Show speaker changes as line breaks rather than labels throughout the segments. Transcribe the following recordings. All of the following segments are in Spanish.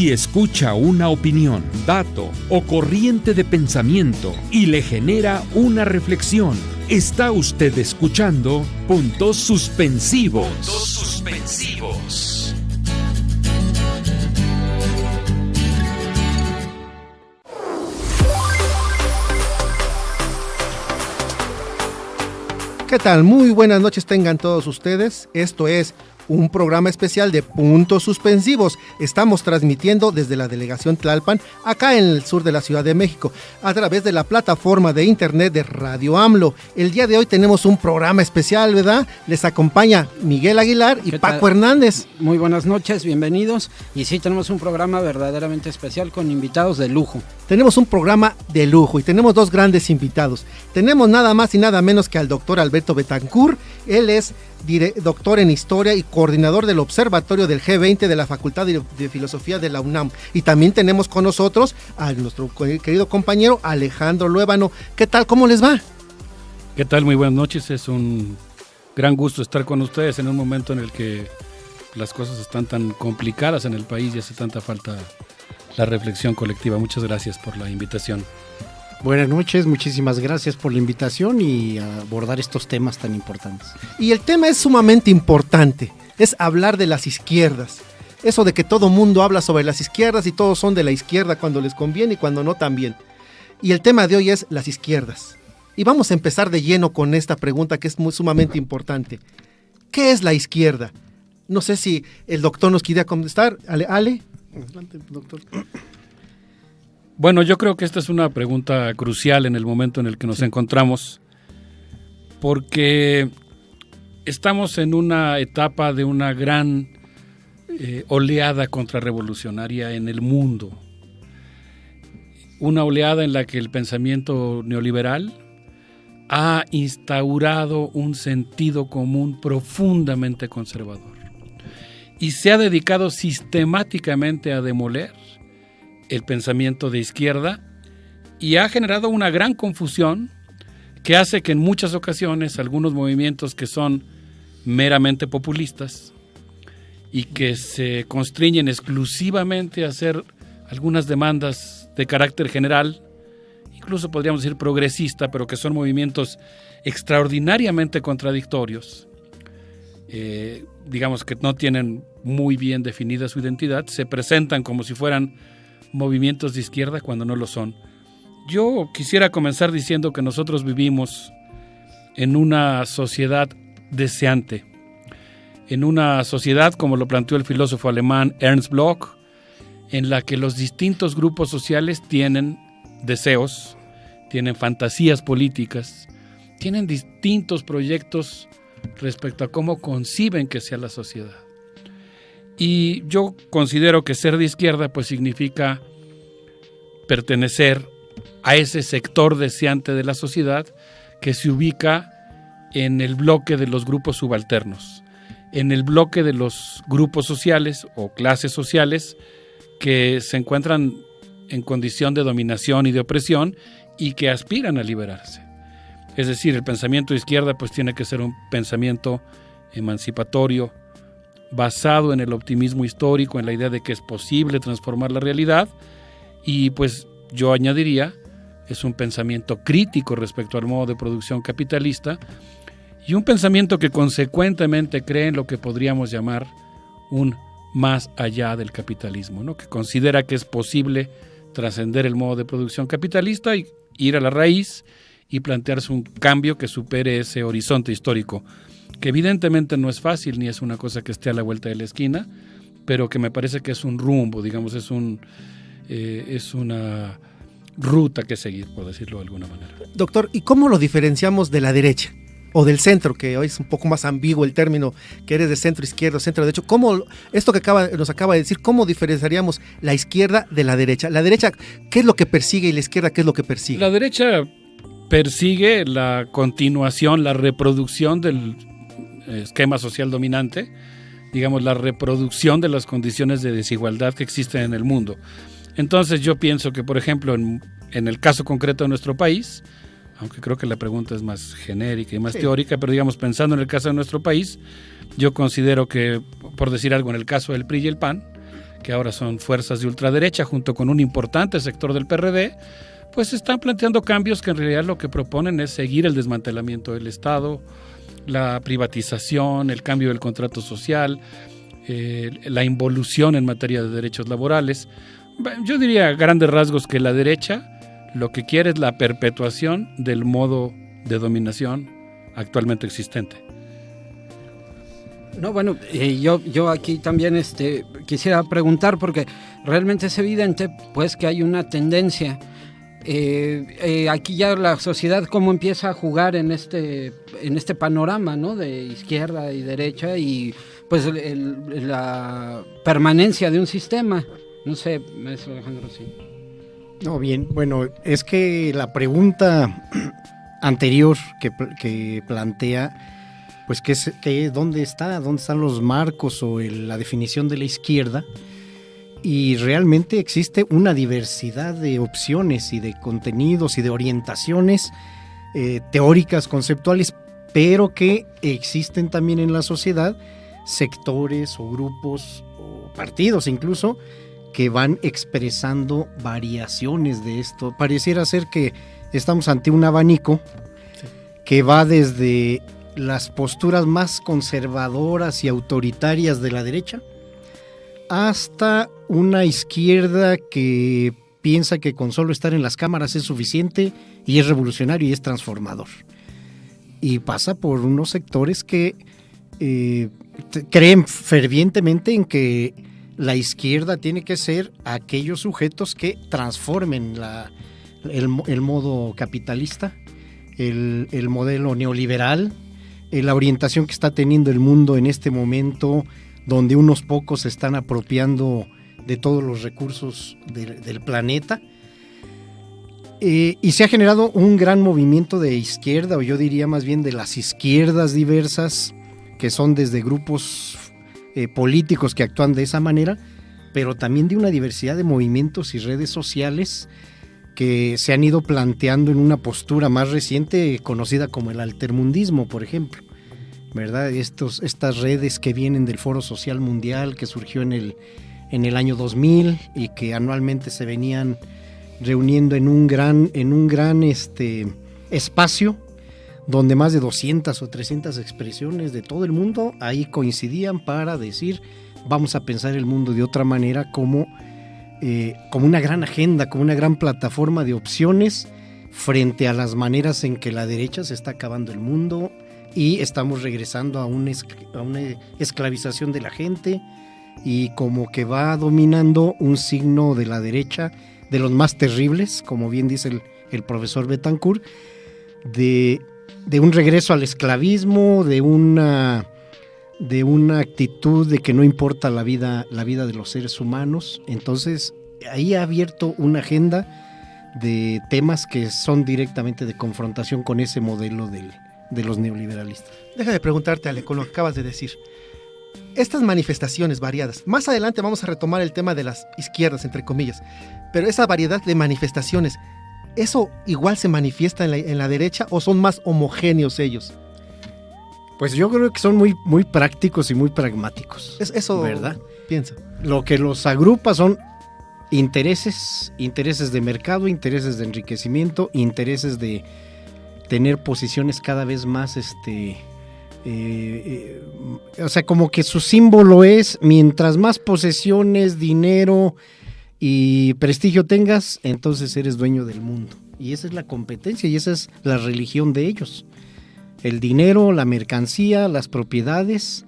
Si escucha una opinión, dato o corriente de pensamiento y le genera una reflexión, está usted escuchando Puntos Suspensivos. Puntos Suspensivos.
¿Qué tal? Muy buenas noches tengan todos ustedes. Esto es un programa especial de Puntos Suspensivos. Estamos transmitiendo desde la delegación Tlalpan, acá en el sur de la Ciudad de México, a través de la plataforma de internet de Radio AMLO. El día de hoy tenemos un programa especial, ¿verdad? Les acompaña Miguel Aguilar y Paco Hernández.
Muy buenas noches, bienvenidos. Y sí, tenemos un programa verdaderamente especial con invitados de lujo.
Tenemos un programa de lujo y tenemos dos grandes invitados. Tenemos nada más y nada menos que al doctor Alberto Betancourt. Él es doctor en Historia y coordinador del Observatorio del G20 de la Facultad de Filosofía de la UNAM. Y también tenemos con nosotros a nuestro querido compañero Alejandro Luébano. ¿Qué tal? ¿Cómo les va?
¿Qué tal? Muy buenas noches. Es un gran gusto estar con ustedes en un momento en el que las cosas están tan complicadas en el país y hace tanta falta la reflexión colectiva. Muchas gracias por la invitación.
Buenas noches, muchísimas gracias por la invitación y a abordar estos temas tan importantes.
Y el tema es sumamente importante, es hablar de las izquierdas. Eso de que todo mundo habla sobre las izquierdas y todos son de la izquierda cuando les conviene y cuando no también. Y el tema de hoy es las izquierdas. Y vamos a empezar de lleno con esta pregunta que es sumamente importante. ¿Qué es la izquierda? No sé si el doctor nos quiere contestar. Ale. Adelante, doctor.
Bueno, yo creo que esta es una pregunta crucial en el momento en el que nos encontramos, porque estamos en una etapa de una gran oleada contrarrevolucionaria en el mundo. Una oleada en la que el pensamiento neoliberal ha instaurado un sentido común profundamente conservador y se ha dedicado sistemáticamente a demoler el pensamiento de izquierda y ha generado una gran confusión que hace que en muchas ocasiones algunos movimientos que son meramente populistas y que se constriñen exclusivamente a hacer algunas demandas de carácter general, incluso podríamos decir progresista, pero que son movimientos extraordinariamente contradictorios, digamos que no tienen muy bien definida su identidad, se presentan como si fueran movimientos de izquierda cuando no lo son. Yo quisiera comenzar diciendo que nosotros vivimos en una sociedad deseante, en una sociedad, como lo planteó el filósofo alemán Ernst Bloch, en la que los distintos grupos sociales tienen deseos, tienen fantasías políticas, tienen distintos proyectos respecto a cómo conciben que sea la sociedad. Y yo considero que ser de izquierda pues significa pertenecer a ese sector deseante de la sociedad que se ubica en el bloque de los grupos subalternos, en el bloque de los grupos sociales o clases sociales que se encuentran en condición de dominación y de opresión y que aspiran a liberarse. Es decir, el pensamiento de izquierda pues tiene que ser un pensamiento emancipatorio, basado en el optimismo histórico, en la idea de que es posible transformar la realidad, y pues yo añadiría, es un pensamiento crítico respecto al modo de producción capitalista, y un pensamiento que consecuentemente cree en lo que podríamos llamar un más allá del capitalismo, ¿no? Que considera que es posible trascender el modo de producción capitalista y ir a la raíz y plantearse un cambio que supere ese horizonte histórico, que evidentemente no es fácil ni es una cosa que esté a la vuelta de la esquina, pero que me parece que es un rumbo, digamos, es una ruta que seguir, por decirlo de alguna manera.
Doctor, ¿y cómo lo diferenciamos de la derecha o del centro, que hoy es un poco más ambiguo el término, que eres de centro izquierdo, centro derecho? ¿Cómo esto que nos acaba de decir, cómo diferenciaríamos la izquierda de la derecha? La derecha, ¿qué es lo que persigue y la izquierda qué es lo que persigue?
La derecha persigue la continuación, la reproducción del esquema social dominante, digamos, la reproducción de las condiciones de desigualdad que existen en el mundo. Entonces yo pienso que, por ejemplo, en el caso concreto de nuestro país, aunque creo que la pregunta es más genérica y más teórica, pero digamos, pensando en el caso de nuestro país, yo considero que, por decir algo, en el caso del PRI y el PAN, que ahora son fuerzas de ultraderecha, junto con un importante sector del PRD, pues están planteando cambios que en realidad lo que proponen es seguir el desmantelamiento del Estado, la privatización, el cambio del contrato social, la involución en materia de derechos laborales. Yo diría a grandes rasgos que la derecha lo que quiere es la perpetuación del modo de dominación actualmente existente.
No, bueno, yo aquí también quisiera preguntar, porque realmente es evidente pues que hay una tendencia. Aquí ya la sociedad cómo empieza a jugar en este panorama, ¿no?, de izquierda y derecha, y pues la permanencia de un sistema. No sé, maestro Alejandro, sí.
No, bien, bueno, es que la pregunta anterior que plantea, pues ¿dónde están los marcos o la definición de la izquierda? Y realmente existe una diversidad de opciones y de contenidos y de orientaciones teóricas, conceptuales, pero que existen también en la sociedad sectores o grupos o partidos incluso que van expresando variaciones de esto. Pareciera ser que estamos ante un abanico que va desde las posturas más conservadoras y autoritarias de la derecha hasta una izquierda que piensa que con solo estar en las cámaras es suficiente y es revolucionario y es transformador. Y pasa por unos sectores que creen fervientemente en que la izquierda tiene que ser aquellos sujetos que transformen el modo capitalista, el modelo neoliberal, la orientación que está teniendo el mundo en este momento, donde unos pocos se están apropiando de todos los recursos del planeta. Y se ha generado un gran movimiento de izquierda, o yo diría más bien de las izquierdas diversas, que son desde grupos políticos que actúan de esa manera, pero también de una diversidad de movimientos y redes sociales que se han ido planteando en una postura más reciente conocida como el altermundismo, por ejemplo, ¿verdad? Estas redes que vienen del Foro Social Mundial, que surgió en el año 2000 y que anualmente se venían reuniendo en un gran espacio donde más de 200 o 300 expresiones de todo el mundo ahí coincidían para decir: vamos a pensar el mundo de otra manera, como una gran agenda, como una gran plataforma de opciones frente a las maneras en que la derecha se está acabando el mundo y estamos regresando a una esclavización de la gente, y como que va dominando un signo de la derecha de los más terribles, como bien dice el profesor Betancourt, de un regreso al esclavismo, de una actitud de que no importa la vida de los seres humanos. Entonces ahí ha abierto una agenda de temas que son directamente de confrontación con ese modelo de los neoliberalistas.
Déjame preguntarte, Ale, con lo que acabas de decir. Estas manifestaciones variadas, más adelante vamos a retomar el tema de las izquierdas, entre comillas, pero esa variedad de manifestaciones, ¿eso igual se manifiesta en la derecha o son más homogéneos ellos?
Pues yo creo que son muy, muy prácticos y muy pragmáticos.
Eso,
¿verdad?
Pienso.
Lo que los agrupa son intereses de mercado, intereses de enriquecimiento, intereses de tener posiciones cada vez más, o sea, como que su símbolo es: mientras más posesiones, dinero y prestigio tengas, entonces eres dueño del mundo. Y esa es la competencia y esa es la religión de ellos. El dinero, la mercancía, las propiedades,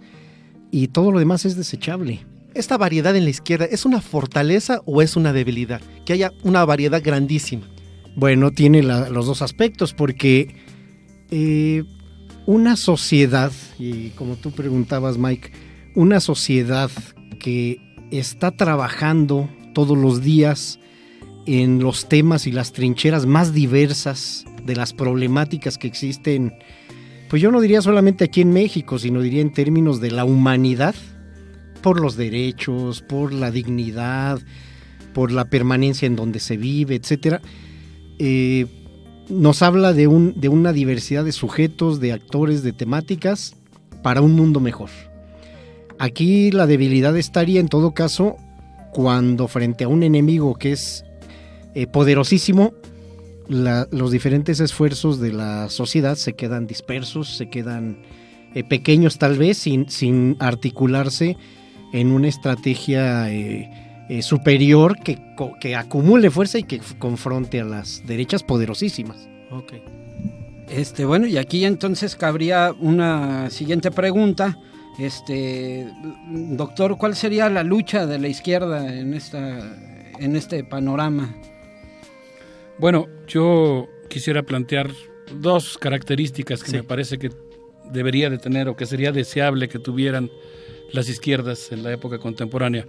y todo lo demás es desechable.
¿Esta variedad en la izquierda es una fortaleza o es una debilidad? Que haya una variedad grandísima.
Bueno, tiene los dos aspectos, porque una sociedad, y como tú preguntabas, Mike, una sociedad que está trabajando todos los días en los temas y las trincheras más diversas de las problemáticas que existen, pues yo no diría solamente aquí en México, sino diría en términos de la humanidad, por los derechos, por la dignidad, por la permanencia en donde se vive, etcétera. Nos habla de una diversidad de sujetos, de actores, de temáticas para un mundo mejor. Aquí la debilidad estaría en todo caso cuando frente a un enemigo que es poderosísimo, los diferentes esfuerzos de la sociedad se quedan dispersos, se quedan pequeños tal vez, sin articularse en una estrategia superior que acumule fuerza y que confronte a las derechas poderosísimas.
Okay.
Bueno, y aquí entonces cabría una siguiente pregunta. Doctor, ¿cuál sería la lucha de la izquierda en este panorama?
Bueno, yo quisiera plantear dos características que me parece que debería de tener o que sería deseable que tuvieran las izquierdas en la época contemporánea.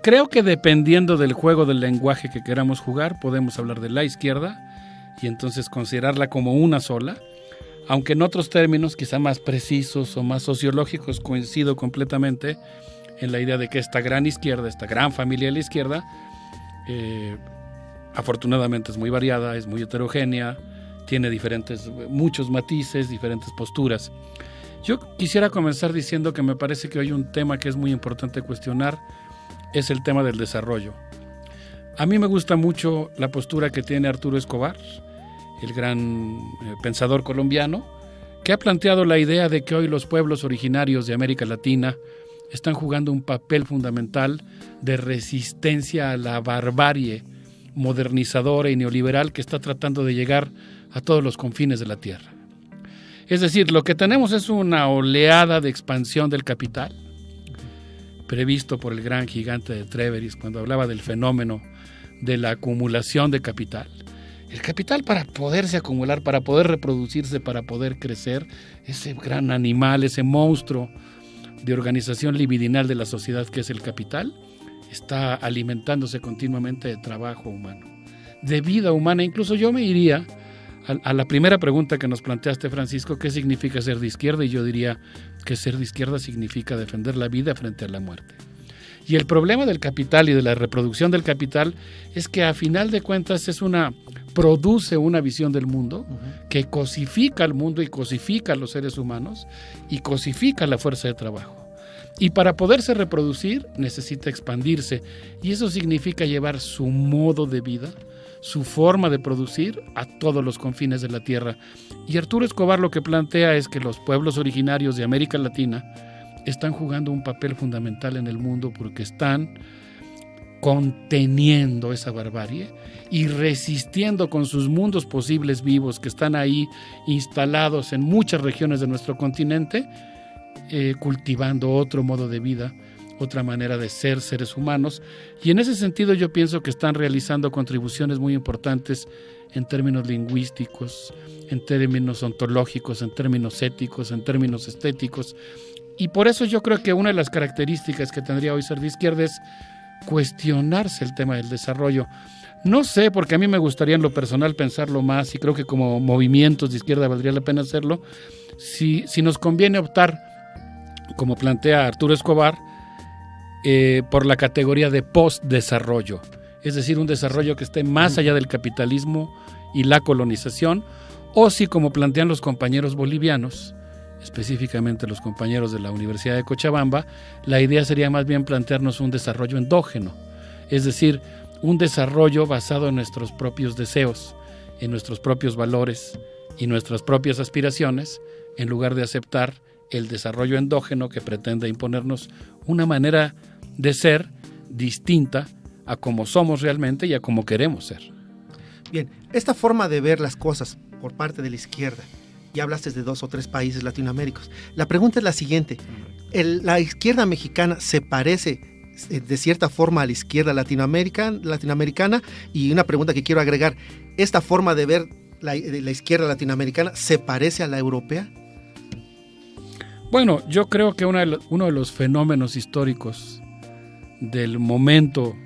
Creo que dependiendo del juego del lenguaje que queramos jugar, podemos hablar de la izquierda y entonces considerarla como una sola, aunque en otros términos quizá más precisos o más sociológicos coincido completamente en la idea de que esta gran izquierda, esta gran familia de la izquierda, afortunadamente es muy variada, es muy heterogénea, tiene muchos matices, diferentes posturas. Yo quisiera comenzar diciendo que me parece que hoy un tema que es muy importante cuestionar es el tema del desarrollo. A mí me gusta mucho la postura que tiene Arturo Escobar, el gran pensador colombiano, que ha planteado la idea de que hoy los pueblos originarios de América Latina están jugando un papel fundamental de resistencia a la barbarie modernizadora y neoliberal que está tratando de llegar a todos los confines de la tierra. Es decir, lo que tenemos es una oleada de expansión del capital, previsto por el gran gigante de Treveris cuando hablaba del fenómeno de la acumulación de capital. El capital, para poderse acumular, para poder reproducirse, para poder crecer, ese gran animal, ese monstruo de organización libidinal de la sociedad que es el capital, está alimentándose continuamente de trabajo humano, de vida humana. Incluso yo me iría a la primera pregunta que nos planteaste, Francisco, ¿qué significa ser de izquierda? Y yo diría que ser de izquierda significa defender la vida frente a la muerte. Y el problema del capital y de la reproducción del capital es que a final de cuentas produce una visión del mundo que cosifica al mundo y cosifica a los seres humanos y cosifica la fuerza de trabajo. Y para poderse reproducir necesita expandirse, y eso significa llevar su modo de vida, su forma de producir a todos los confines de la tierra. Y Arturo Escobar lo que plantea es que los pueblos originarios de América Latina están jugando un papel fundamental en el mundo porque están conteniendo esa barbarie y resistiendo con sus mundos posibles vivos que están ahí instalados en muchas regiones de nuestro continente, cultivando otro modo de vida, otra manera de ser seres humanos. Y en ese sentido yo pienso que están realizando contribuciones muy importantes en términos lingüísticos, en términos ontológicos, en términos éticos, en términos estéticos. Y por eso yo creo que una de las características que tendría hoy ser de izquierda es cuestionarse el tema del desarrollo. No sé, porque a mí me gustaría en lo personal pensarlo más, y creo que como movimientos de izquierda valdría la pena hacerlo, si nos conviene optar, como plantea Arturo Escobar, por la categoría de postdesarrollo, es decir, un desarrollo que esté más allá del capitalismo y la colonización, o si, como plantean los compañeros bolivianos, específicamente los compañeros de la Universidad de Cochabamba, la idea sería más bien plantearnos un desarrollo endógeno, es decir, un desarrollo basado en nuestros propios deseos, en nuestros propios valores y nuestras propias aspiraciones, en lugar de aceptar el desarrollo endógeno que pretende imponernos una manera de ser distinta a como somos realmente y a como queremos ser.
Bien, esta forma de ver las cosas por parte de la izquierda, ya hablaste de 2 o 3 países latinoamericanos. La pregunta es la siguiente: ¿la izquierda mexicana se parece de cierta forma a la izquierda latinoamericana? Y una pregunta que quiero agregar: ¿esta forma de ver la izquierda latinoamericana se parece a la europea?
Bueno, yo creo que uno de los fenómenos históricos del momento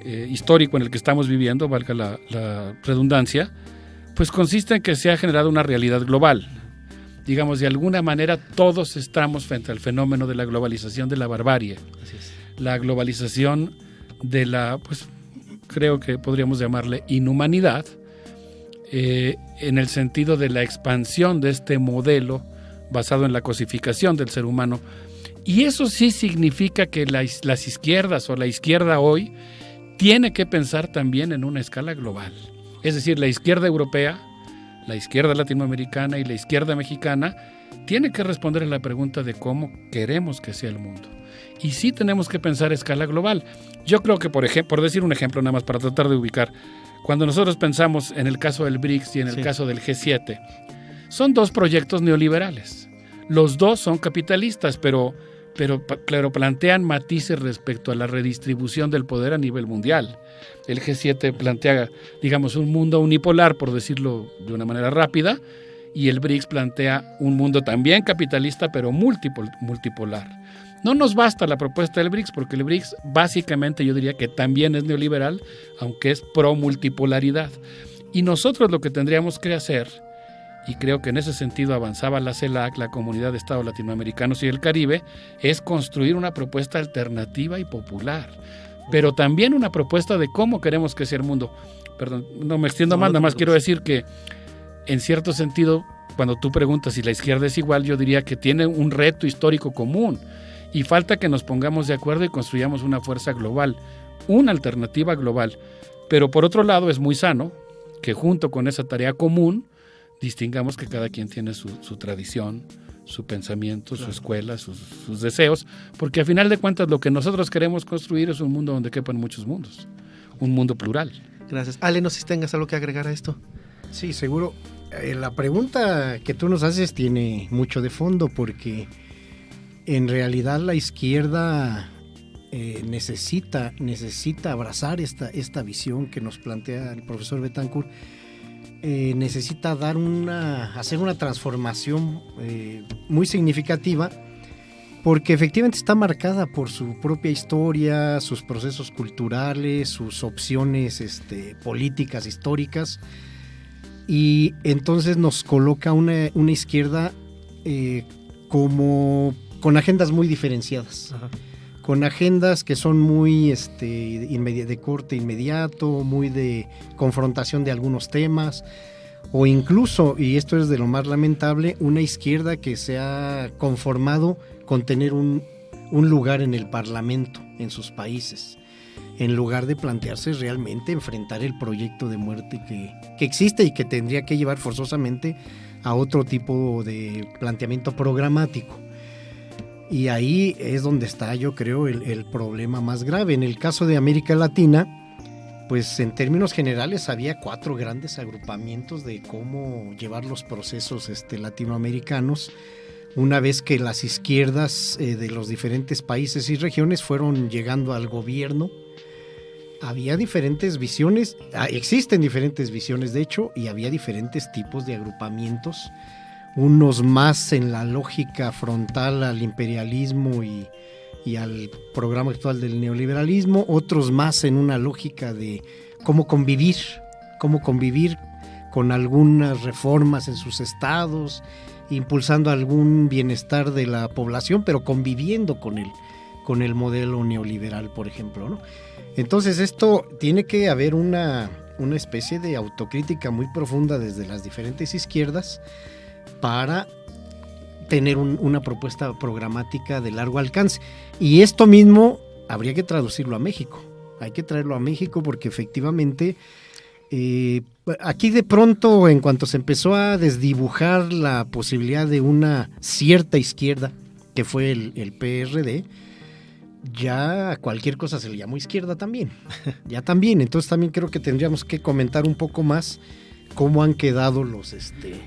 histórico en el que estamos viviendo, valga la redundancia, pues consiste en que se ha generado una realidad global. Digamos, de alguna manera todos estamos frente al fenómeno de la globalización de la barbarie.
Así es.
La globalización de la, pues creo que podríamos llamarle inhumanidad, en el sentido de la expansión de este modelo basado en la cosificación del ser humano. Y eso sí significa que las izquierdas o la izquierda hoy tiene que pensar también en una escala global. Es decir, la izquierda europea, la izquierda latinoamericana y la izquierda mexicana tiene que responder a la pregunta de cómo queremos que sea el mundo. Y sí tenemos que pensar a escala global. Yo creo que, por decir un ejemplo nada más para tratar de ubicar, cuando nosotros pensamos en el caso del BRICS y en el caso del G7, son dos proyectos neoliberales. Los dos son capitalistas, pero claro, plantean matices respecto a la redistribución del poder a nivel mundial. El G7 plantea, digamos, un mundo unipolar, por decirlo de una manera rápida, y el BRICS plantea un mundo también capitalista, pero multipolar. No nos basta la propuesta del BRICS, porque el BRICS básicamente yo diría que también es neoliberal, aunque es pro multipolaridad. Y nosotros lo que tendríamos que hacer, y creo que en ese sentido avanzaba la CELAC, la Comunidad de Estados Latinoamericanos y del Caribe, es construir una propuesta alternativa y popular, pero también una propuesta de cómo queremos que sea el mundo. Perdón, no me extiendo más, nada más quiero decir que en cierto sentido, cuando tú preguntas si la izquierda es igual, yo diría que tiene un reto histórico común y falta que nos pongamos de acuerdo y construyamos una fuerza global, una alternativa global. Pero por otro lado es muy sano que junto con esa tarea común distingamos que cada quien tiene su tradición, su pensamiento, su escuela, sus deseos, porque a final de cuentas lo que nosotros queremos construir es un mundo donde quepan muchos mundos, un mundo plural.
Gracias. Ale, no sé si tengas algo que agregar a esto.
Sí, seguro. La pregunta que tú nos haces tiene mucho de fondo, porque en realidad la izquierda necesita abrazar esta visión que nos plantea el profesor Betancourt. Necesita hacer una transformación muy significativa, porque efectivamente está marcada por su propia historia, sus procesos culturales, sus opciones políticas, históricas, y entonces nos coloca una izquierda como con agendas muy diferenciadas. Ajá. Con agendas que son muy de corte inmediato, muy de confrontación de algunos temas, o incluso, y esto es de lo más lamentable, una izquierda que se ha conformado con tener un lugar en el Parlamento, en sus países, en lugar de plantearse realmente enfrentar el proyecto de muerte que existe y que tendría que llevar forzosamente a otro tipo de planteamiento programático. Y ahí es donde está, yo creo, el problema más grave. En el caso de América Latina, pues en términos generales había 4 grandes agrupamientos de cómo llevar los procesos latinoamericanos, una vez que las izquierdas de los diferentes países y regiones fueron llegando al gobierno. Había diferentes visiones, existen diferentes visiones de hecho, y había diferentes tipos de agrupamientos, unos más en la lógica frontal al imperialismo y al programa actual del neoliberalismo, otros más en una lógica de cómo convivir con algunas reformas en sus estados, impulsando algún bienestar de la población, pero conviviendo con el modelo neoliberal, por ejemplo, ¿no? Entonces esto tiene que haber una especie de autocrítica muy profunda desde las diferentes izquierdas para tener una propuesta programática de largo alcance. Y esto mismo habría que traducirlo a México. Hay que traerlo a México porque efectivamente aquí de pronto, en cuanto se empezó a desdibujar la posibilidad de una cierta izquierda, que fue el PRD, ya a cualquier cosa se le llamó izquierda también. Ya también. Entonces también creo que tendríamos que comentar un poco más cómo han quedado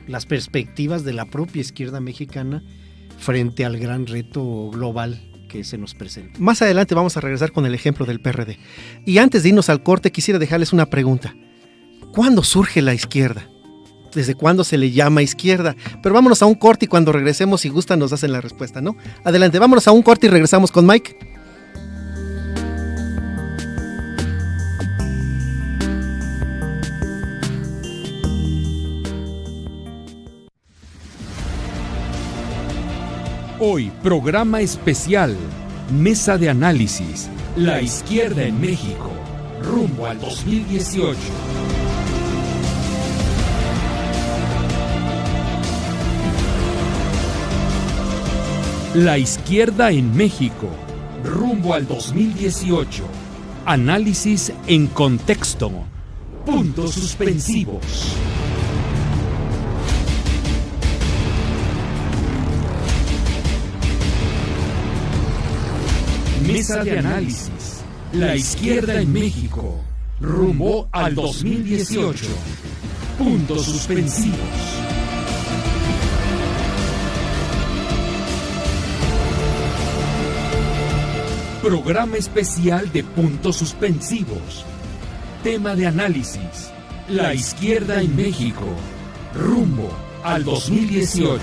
las perspectivas de la propia izquierda mexicana frente al gran reto global que se nos presenta.
Más adelante vamos a regresar con el ejemplo del PRD. Y antes de irnos al corte, quisiera dejarles una pregunta. ¿Cuándo surge la izquierda? ¿Desde cuándo se le llama izquierda? Pero vámonos a un corte y cuando regresemos, si gustan, nos hacen la respuesta, ¿no? Adelante, vámonos a un corte y regresamos con Mike.
Hoy, programa especial, Mesa de Análisis, la izquierda en México, rumbo al 2018. La izquierda en México, rumbo al 2018. Análisis en contexto. Puntos suspensivos. Mesa de análisis. La izquierda en México, rumbo al 2018. Puntos suspensivos. Programa especial de puntos suspensivos. Tema de análisis: la izquierda en México, rumbo al 2018.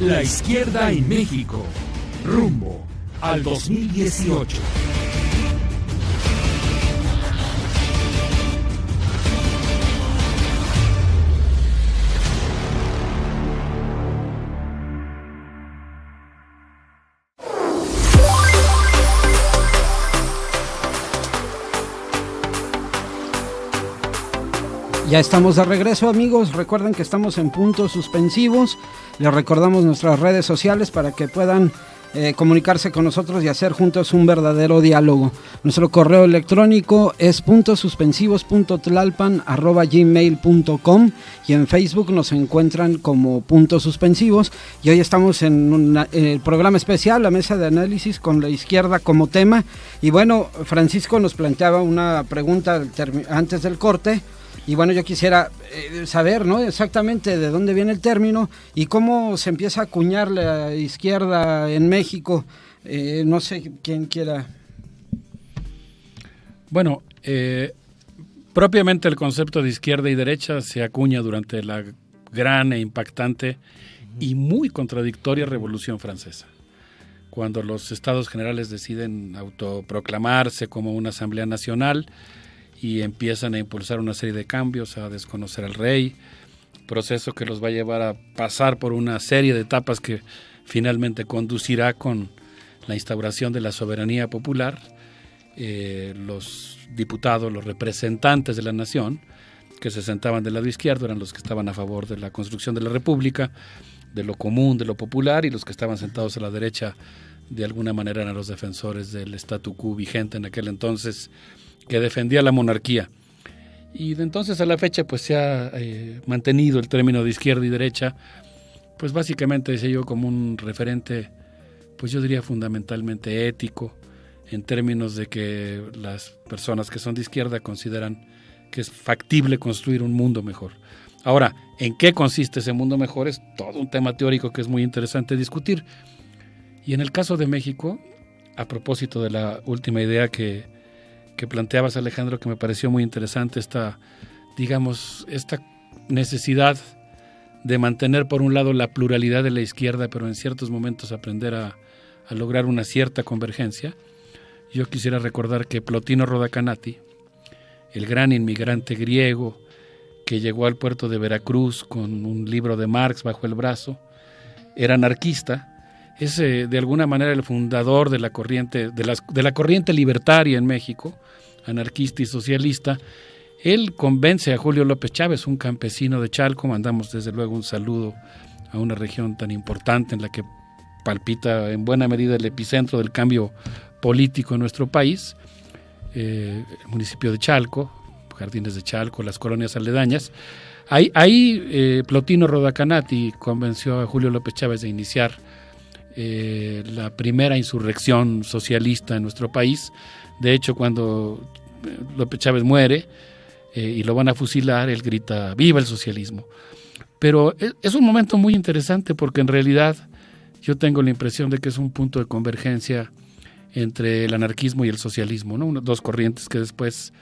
La izquierda en México, rumbo al 2018.
Ya estamos de regreso, amigos. Recuerden que estamos en puntos suspensivos. Les recordamos nuestras redes sociales para que puedan comunicarse con nosotros y hacer juntos un verdadero diálogo. Nuestro correo electrónico es puntosuspensivos.tlalpan@gmail.com y en Facebook nos encuentran como Puntos Suspensivos. Y hoy estamos en el programa especial, la mesa de análisis con la izquierda como tema. Y bueno, Francisco nos planteaba una pregunta antes del corte. Y bueno, yo quisiera saber, ¿no?, exactamente de dónde viene el término y cómo se empieza a acuñar la izquierda en México. No sé quién quiera.
Bueno, propiamente el concepto de izquierda y derecha se acuña durante la gran e impactante y muy contradictoria Revolución Francesa, cuando los Estados Generales deciden autoproclamarse como una Asamblea Nacional y empiezan a impulsar una serie de cambios, a desconocer al rey, proceso que los va a llevar a pasar por una serie de etapas que finalmente conducirá con la instauración de la soberanía popular. Los diputados, los representantes de la nación, que se sentaban del lado izquierdo, eran los que estaban a favor de la construcción de la república, de lo común, de lo popular, y los que estaban sentados a la derecha, de alguna manera, eran los defensores del statu quo vigente en aquel entonces, que defendía la monarquía. Y de entonces a la fecha pues se ha mantenido el término de izquierda y derecha, pues básicamente, decía yo, como un referente, pues yo diría fundamentalmente ético, en términos de que las personas que son de izquierda consideran que es factible construir un mundo mejor. Ahora, ¿en qué consiste ese mundo mejor? Es todo un tema teórico que es muy interesante discutir. Y en el caso de México, a propósito de la última idea que planteabas, Alejandro, que me pareció muy interesante, esta necesidad de mantener por un lado la pluralidad de la izquierda, pero en ciertos momentos aprender a lograr una cierta convergencia. Yo quisiera recordar que Plotino Rodacanati, el gran inmigrante griego que llegó al puerto de Veracruz con un libro de Marx bajo el brazo, era anarquista. Es de alguna manera el fundador de la corriente libertaria en México, anarquista y socialista. Él convence a Julio López Chávez, un campesino de Chalco. Mandamos desde luego un saludo a una región tan importante en la que palpita en buena medida el epicentro del cambio político en nuestro país, el municipio de Chalco, Jardines de Chalco, las colonias aledañas. Ahí Plotino Rodacanati convenció a Julio López Chávez de iniciar la primera insurrección socialista en nuestro país. De hecho, cuando López Chávez muere y lo van a fusilar, él grita ¡viva el socialismo! Pero es un momento muy interesante porque en realidad yo tengo la impresión de que es un punto de convergencia entre el anarquismo y el socialismo, ¿no? Dos corrientes que después,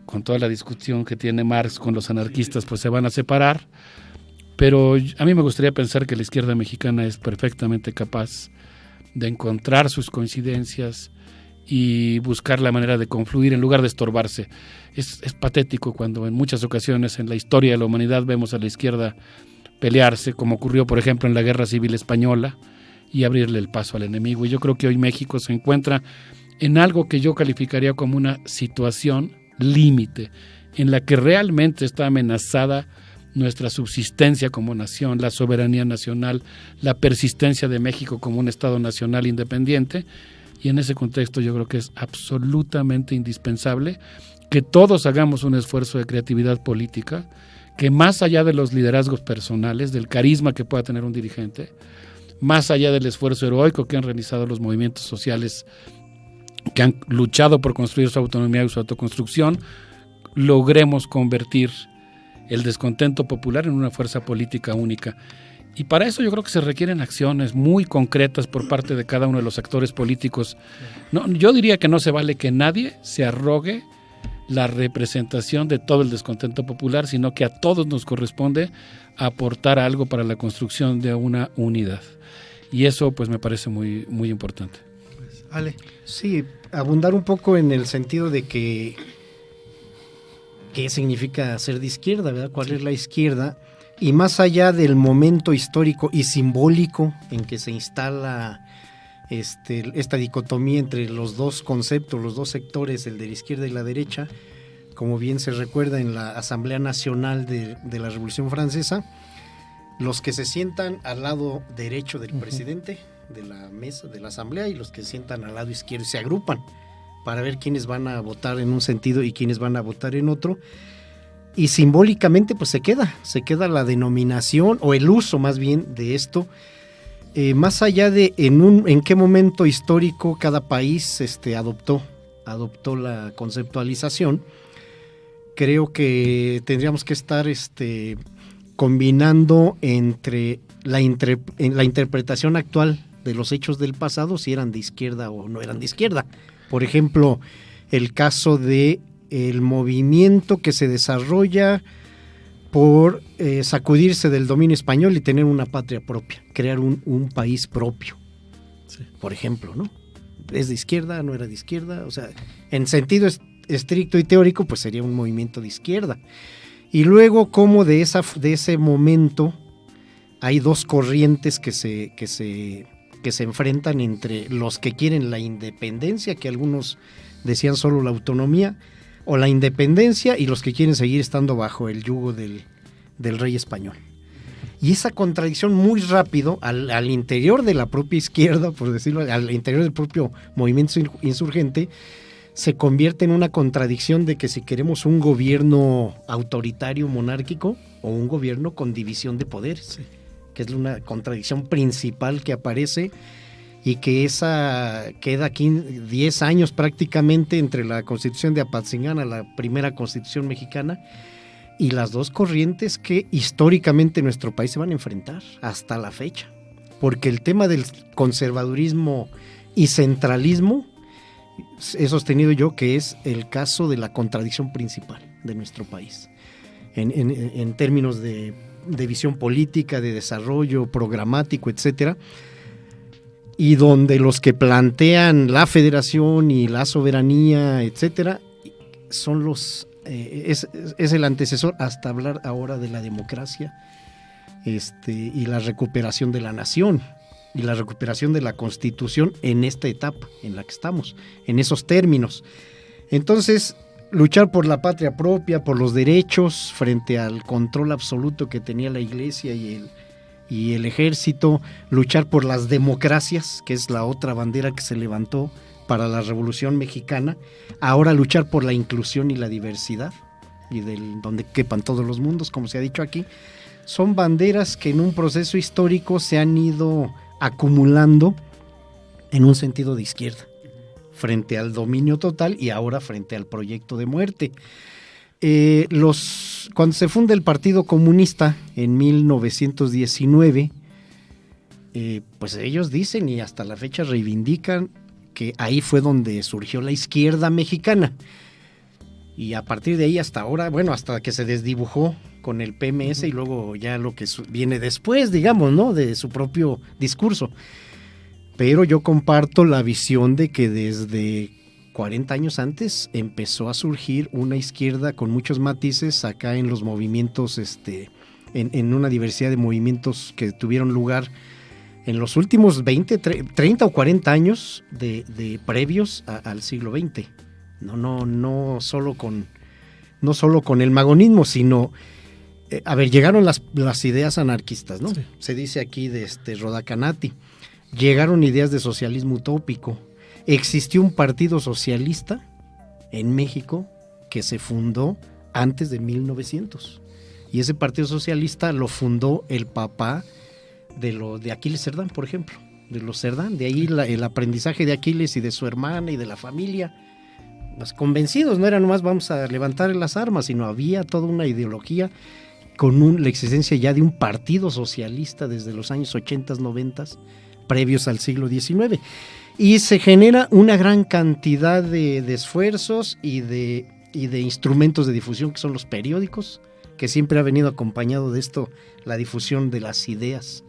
con toda la discusión que tiene Marx con los anarquistas, pues se van a separar. Pero a mí me gustaría pensar que la izquierda mexicana es perfectamente capaz de encontrar sus coincidencias y buscar la manera de confluir en lugar de estorbarse. Es patético cuando en muchas ocasiones en la historia de la humanidad vemos a la izquierda pelearse, como ocurrió por ejemplo en la Guerra Civil Española, y abrirle el paso al enemigo. Y yo creo que hoy México se encuentra en algo que yo calificaría como una situación límite en la que realmente está amenazada nuestra subsistencia como nación, la soberanía nacional, la persistencia de México como un Estado nacional independiente, y en ese contexto yo creo que es absolutamente indispensable que todos hagamos un esfuerzo de creatividad política, que más allá de los liderazgos personales, del carisma que pueda tener un dirigente, más allá del esfuerzo heroico que han realizado los movimientos sociales que han luchado por construir su autonomía y su autoconstrucción, logremos convertir el descontento popular en una fuerza política única. Y para eso yo creo que se requieren acciones muy concretas por parte de cada uno de los actores políticos. No, yo diría que no se vale que nadie se arrogue la representación de todo el descontento popular, sino que a todos nos corresponde aportar algo para la construcción de una unidad. Y eso pues me parece muy, muy importante.
Ale.
Sí, abundar un poco en el sentido de que qué significa ser de izquierda, ¿verdad? ¿Cuál es la izquierda? Y más allá del momento histórico y simbólico en que se instala esta dicotomía entre los dos conceptos, los dos sectores, el de la izquierda y la derecha, como bien se recuerda en la Asamblea Nacional de la Revolución Francesa, los que se sientan al lado derecho del presidente de la mesa, de la Asamblea, y los que se sientan al lado izquierdo se agrupan para ver quiénes van a votar en un sentido y quiénes van a votar en otro. Y simbólicamente pues se queda la denominación o el uso más bien de esto, más allá de en qué momento histórico cada país adoptó la conceptualización. Creo que tendríamos que estar combinando entre la interpretación actual de los hechos del pasado, si eran de izquierda o no eran de izquierda. Por ejemplo, el caso de el movimiento que se desarrolla por sacudirse del dominio español y tener una patria propia, crear un país propio, sí. Por ejemplo, ¿no? ¿Es de izquierda? ¿No era de izquierda? O sea, en sentido estricto y teórico, pues sería un movimiento de izquierda. Y luego, como de ese momento hay dos corrientes que se enfrentan entre los que quieren la independencia, que algunos decían solo la autonomía, o la independencia, y los que quieren seguir estando bajo el yugo del rey español. Y esa contradicción muy rápido al interior de la propia izquierda, por decirlo, al interior del propio movimiento insurgente, se convierte en una contradicción de que si queremos un gobierno autoritario, monárquico, o un gobierno con división de poderes, sí. Que es una contradicción principal que aparece y que esa queda aquí 10 años prácticamente entre la Constitución de Apatzingán, la primera Constitución mexicana, y las dos corrientes que históricamente en nuestro país se van a enfrentar hasta la fecha. Porque el tema del conservadurismo y centralismo, he sostenido yo que es el caso de la contradicción principal de nuestro país, en términos de visión política, de desarrollo programático, etcétera, y donde los que plantean la federación y la soberanía, etcétera, son es el antecesor hasta hablar ahora de la democracia, y la recuperación de la nación y la recuperación de la Constitución en esta etapa en la que estamos, en esos términos. Entonces, luchar por la patria propia, por los derechos frente al control absoluto que tenía la Iglesia y el ejército, luchar por las democracias, que es la otra bandera que se levantó para la Revolución Mexicana, ahora luchar por la inclusión y la diversidad, y donde quepan todos los mundos, como se ha dicho aquí, son banderas que en un proceso histórico se han ido acumulando en un sentido de izquierda, frente al dominio total y ahora frente al proyecto de muerte. Cuando se funda el Partido Comunista en 1919, pues ellos dicen y hasta la fecha reivindican que ahí fue donde surgió la izquierda mexicana. Y a partir de ahí hasta ahora, bueno, hasta que se desdibujó con el PMS y luego ya lo que viene después, digamos, ¿no? De su propio discurso. Pero yo comparto la visión de que desde 40 años antes empezó a surgir una izquierda con muchos matices acá en los movimientos, en una diversidad de movimientos que tuvieron lugar en los últimos 20, 30 o 40 años de previos al siglo XX. No solo con no solo con el magonismo, sino, llegaron las ideas anarquistas, ¿no? Sí. Se dice aquí de Rodacanati, llegaron ideas de socialismo utópico, existió un partido socialista en México que se fundó antes de 1900, y ese partido socialista lo fundó el papá de Aquiles Cerdán, por ejemplo, de los Cerdán, de ahí el aprendizaje de Aquiles y de su hermana y de la familia, pues convencidos, no era nomás vamos a levantar las armas, sino había toda una ideología con la existencia ya de un partido socialista desde los años 80, 90, previos al siglo XIX, y se genera una gran cantidad de esfuerzos y de instrumentos de difusión que son los periódicos, que siempre ha venido acompañado de esto, la difusión de las ideas.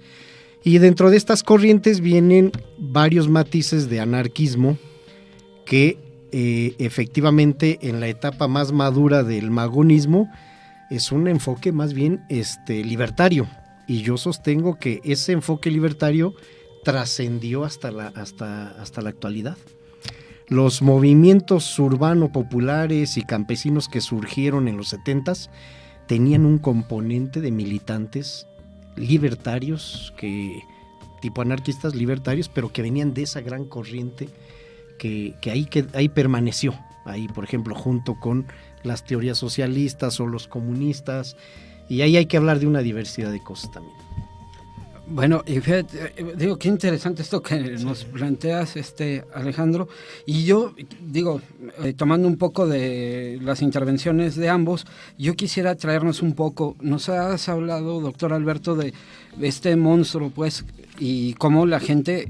Y dentro de estas corrientes vienen varios matices de anarquismo que efectivamente en la etapa más madura del magonismo es un enfoque más bien libertario. Y yo sostengo que ese enfoque libertario trascendió hasta la actualidad. Los movimientos urbano-populares y campesinos que surgieron en los 70s tenían un componente de militantes libertarios, tipo anarquistas libertarios, pero que venían de esa gran corriente que ahí permaneció, ahí por ejemplo junto con las teorías socialistas o los comunistas, y ahí hay que hablar de una diversidad de cosas también.
Bueno, y fíjate, digo, qué interesante esto que nos planteas, Alejandro, y yo digo, tomando un poco de las intervenciones de ambos, yo quisiera traernos un poco, nos has hablado, doctor Alberto, de este monstruo, pues, y cómo la gente,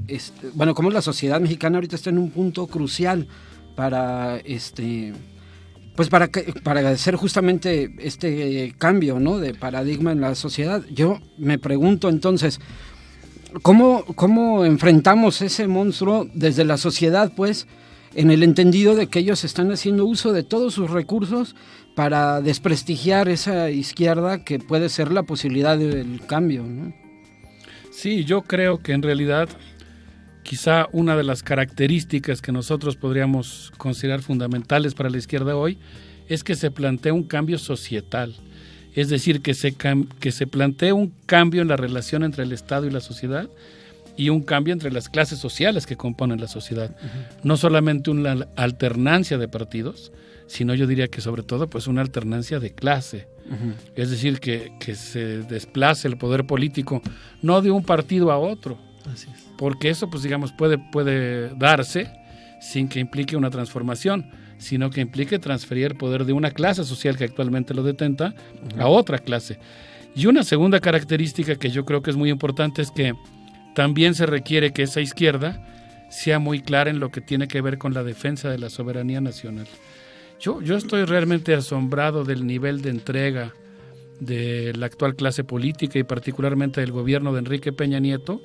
cómo la sociedad mexicana ahorita está en un punto crucial para para hacer justamente este cambio, ¿no?, de paradigma en la sociedad. Yo me pregunto entonces, ¿cómo enfrentamos ese monstruo desde la sociedad, pues, en el entendido de que ellos están haciendo uso de todos sus recursos para desprestigiar esa izquierda que puede ser la posibilidad del cambio, ¿no?
Sí, yo creo que en realidad quizá una de las características que nosotros podríamos considerar fundamentales para la izquierda hoy es que se plantea un cambio societal, es decir, que se plantea un cambio en la relación entre el Estado y la sociedad y un cambio entre las clases sociales que componen la sociedad. Uh-huh. No solamente una alternancia de partidos, sino yo diría que sobre todo pues una alternancia de clase. Uh-huh. Es decir, que se desplace el poder político no de un partido a otro. Así es. Porque eso, pues digamos, puede darse sin que implique una transformación, sino que implique transferir el poder de una clase social que actualmente lo detenta a otra clase. Y una segunda característica que yo creo que es muy importante es que también se requiere que esa izquierda sea muy clara en lo que tiene que ver con la defensa de la soberanía nacional. Yo estoy realmente asombrado del nivel de entrega de la actual clase política y particularmente del gobierno de Enrique Peña Nieto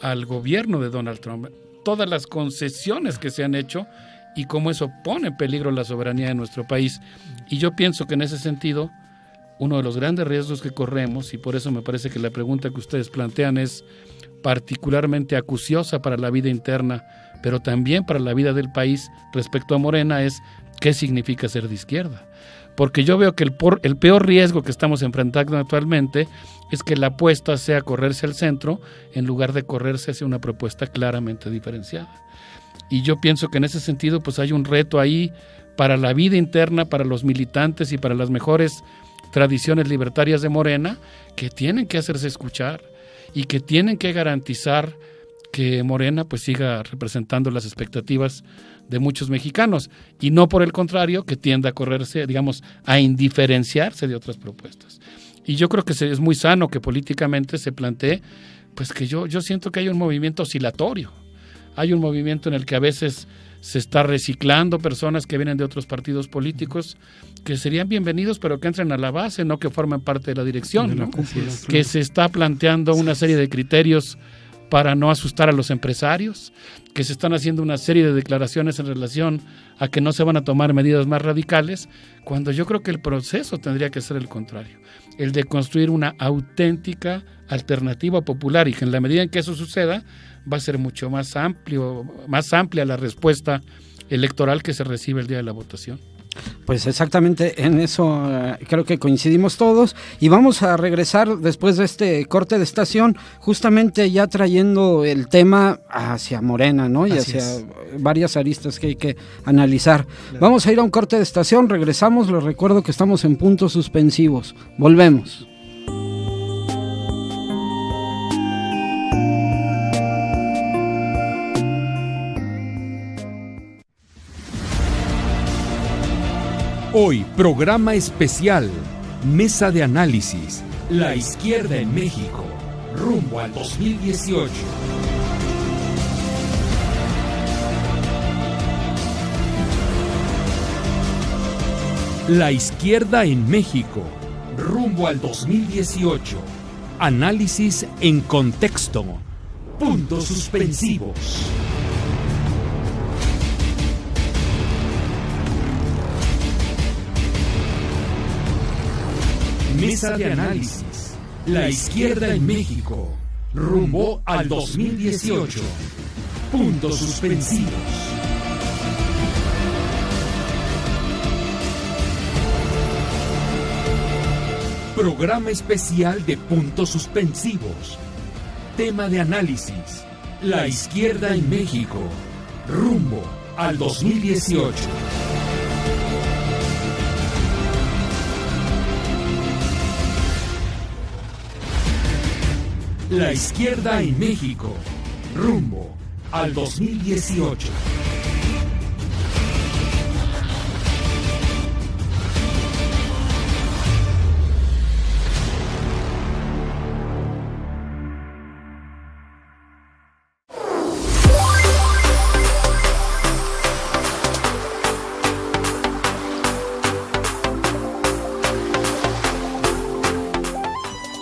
al gobierno de Donald Trump, todas las concesiones que se han hecho y cómo eso pone en peligro la soberanía de nuestro país. Y yo pienso que en ese sentido, uno de los grandes riesgos que corremos, y por eso me parece que la pregunta que ustedes plantean es particularmente acuciosa para la vida interna, pero también para la vida del país respecto a Morena, es ¿qué significa ser de izquierda? Porque yo veo que el peor riesgo que estamos enfrentando actualmente es que la apuesta sea correrse al centro en lugar de correrse hacia una propuesta claramente diferenciada. Y yo pienso que en ese sentido pues hay un reto ahí para la vida interna, para los militantes y para las mejores tradiciones libertarias de Morena, que tienen que hacerse escuchar y que tienen que garantizar que Morena pues siga representando las expectativas de muchos mexicanos y no por el contrario que tienda a correrse, digamos, a indiferenciarse de otras propuestas. Y yo creo que es muy sano que políticamente se plantee, pues que yo siento que hay un movimiento oscilatorio, hay un movimiento en el que a veces se está reciclando personas que vienen de otros partidos políticos que serían bienvenidos pero que entren a la base, no que formen parte de la dirección, ¿no? Que se está planteando una serie de criterios para no asustar a los empresarios, que se están haciendo una serie de declaraciones en relación a que no se van a tomar medidas más radicales, cuando yo creo que el proceso tendría que ser el contrario, el de construir una auténtica alternativa popular, y que en la medida en que eso suceda va a ser mucho más amplia la respuesta electoral que se recibe el día de la votación.
Pues exactamente en eso creo que coincidimos todos, y vamos a regresar después de este corte de estación, justamente ya trayendo el tema hacia Morena, ¿no? Y
Así
hacia
es.
varias aristas que hay que analizar. Claro. Vamos a ir a un corte de estación, regresamos, les recuerdo que estamos en puntos suspensivos. Volvemos.
Hoy, programa especial, mesa de análisis, la izquierda en México, rumbo al 2018. La izquierda en México, rumbo al 2018. Análisis en contexto. Puntos suspensivos. Mesa de análisis. La izquierda en México. Rumbo al 2018. Puntos suspensivos. Programa especial de puntos suspensivos. Tema de análisis. La izquierda en México. Rumbo al 2018. La izquierda en México, rumbo al 2018.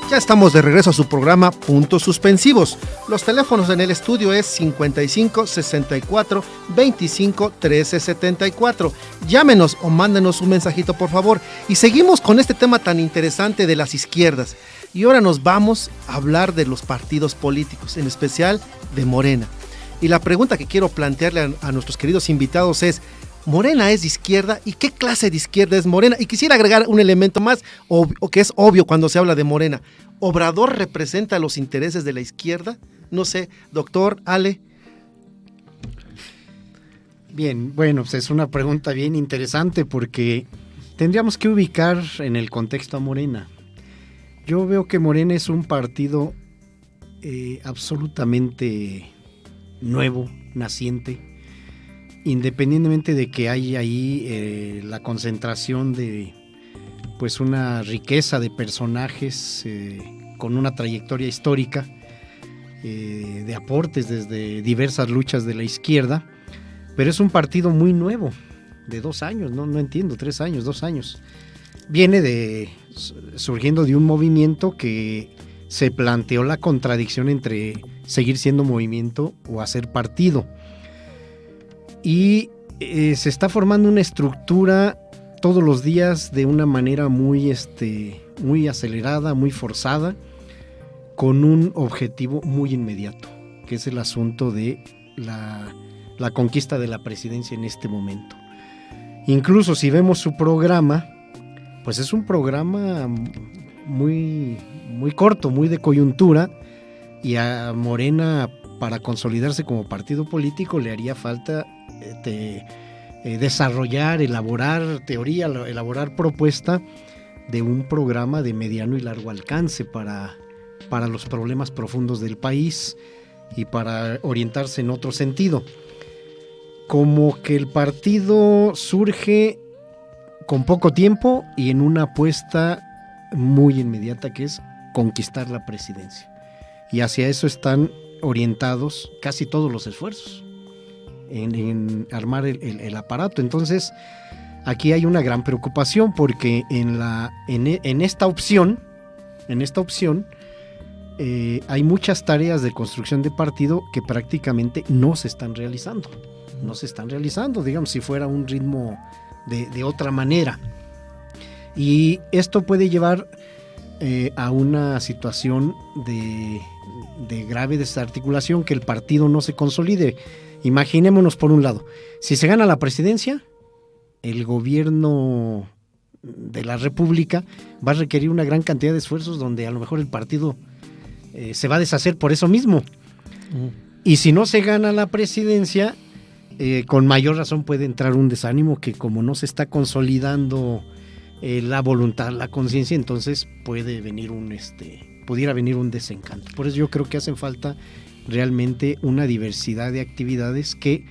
Ya estamos de regreso a su programa Puntos Suspensivos. Los teléfonos en el estudio es 55 64 25 13 74. Llámenos o mándenos un mensajito, por favor. Y seguimos con este tema tan interesante de las izquierdas. Y ahora nos vamos a hablar de los partidos políticos, en especial de Morena. Y la pregunta que quiero plantearle a nuestros queridos invitados es: ¿Morena es de izquierda? ¿Y qué clase de izquierda es Morena? Y quisiera agregar un elemento más, que es obvio cuando se habla de Morena. ¿Obrador representa los intereses de la izquierda? No sé, doctor, Ale.
Bien, bueno, pues es una pregunta bien interesante porque tendríamos que ubicar en el contexto a Morena. Yo veo que Morena es un partido absolutamente nuevo, naciente, independientemente de que hay ahí la concentración de pues una riqueza de personajes con una trayectoria histórica, de aportes desde diversas luchas de la izquierda, pero es un partido muy nuevo, de 2 años, no entiendo, 3 años, 2 años. Viene surgiendo de un movimiento que se planteó la contradicción entre seguir siendo movimiento o hacer partido. Y se está formando una estructura todos los días de una manera muy acelerada, muy forzada, con un objetivo muy inmediato, que es el asunto de la conquista de la presidencia en este momento. Incluso si vemos su programa, pues es un programa muy, muy corto, muy de coyuntura, y a Morena, para consolidarse como partido político, le haría falta desarrollar, elaborar teoría, elaborar propuesta de un programa de mediano y largo alcance para los problemas profundos del país y para orientarse en otro sentido. Como que el partido surge con poco tiempo y en una apuesta muy inmediata, que es conquistar la presidencia. Y hacia eso están orientados casi todos los esfuerzos, en armar el aparato. Entonces, aquí hay una gran preocupación porque en esta opción hay muchas tareas de construcción de partido que prácticamente no se están realizando. No se están realizando, digamos, si fuera un ritmo de otra manera. Y esto puede llevar a una situación de grave desarticulación, que el partido no se consolide. Imaginémonos, por un lado, si se gana la presidencia, el gobierno de la República va a requerir una gran cantidad de esfuerzos donde a lo mejor el partido se va a deshacer por eso mismo. Y si no se gana la presidencia, con mayor razón puede entrar un desánimo que como no se está consolidando la voluntad, la conciencia, entonces pudiera venir un desencanto. Por eso yo creo que hacen falta realmente una diversidad de actividades que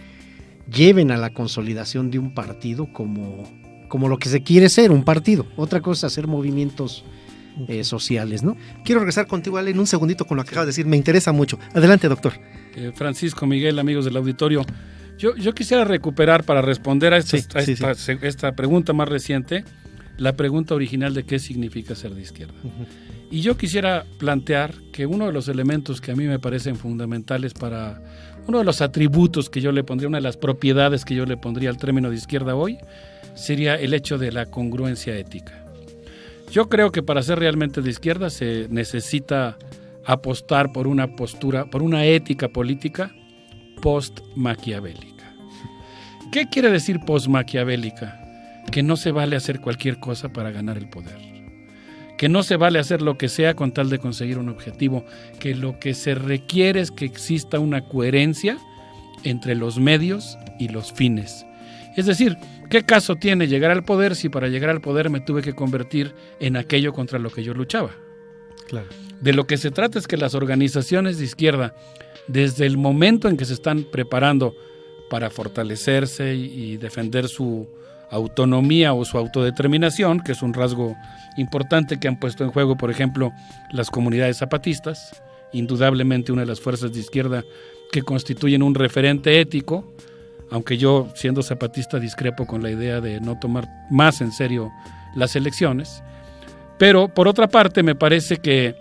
lleven a la consolidación de un partido como lo que se quiere ser, un partido. Otra cosa es hacer movimientos sociales, ¿no?
Quiero regresar contigo, Ale, en un segundito con lo que acabas de decir. Me interesa mucho. Adelante, doctor.
Francisco, Miguel, amigos del auditorio. Yo quisiera recuperar para responder a esta pregunta más reciente, la pregunta original de qué significa ser de izquierda. Y yo quisiera plantear que uno de los elementos que a mí me parecen fundamentales para uno de los atributos que yo le pondría, una de las propiedades que yo le pondría al término de izquierda hoy, sería el hecho de la congruencia ética. Yo creo que para ser realmente de izquierda se necesita apostar por una postura, por una ética política post-maquiavélica. ¿Qué quiere decir post-maquiavélica? Que no se vale hacer cualquier cosa para ganar el poder. Que no se vale hacer lo que sea con tal de conseguir un objetivo. Que lo que se requiere es que exista una coherencia entre los medios y los fines. Es decir, ¿qué caso tiene llegar al poder si para llegar al poder me tuve que convertir en aquello contra lo que yo luchaba?
Claro.
De lo que se trata es que las organizaciones de izquierda, desde el momento en que se están preparando para fortalecerse y defender su autonomía o su autodeterminación, que es un rasgo importante que han puesto en juego, por ejemplo, las comunidades zapatistas, indudablemente una de las fuerzas de izquierda que constituyen un referente ético, aunque yo, siendo zapatista, discrepo con la idea de no tomar más en serio las elecciones. Pero, por otra parte, me parece que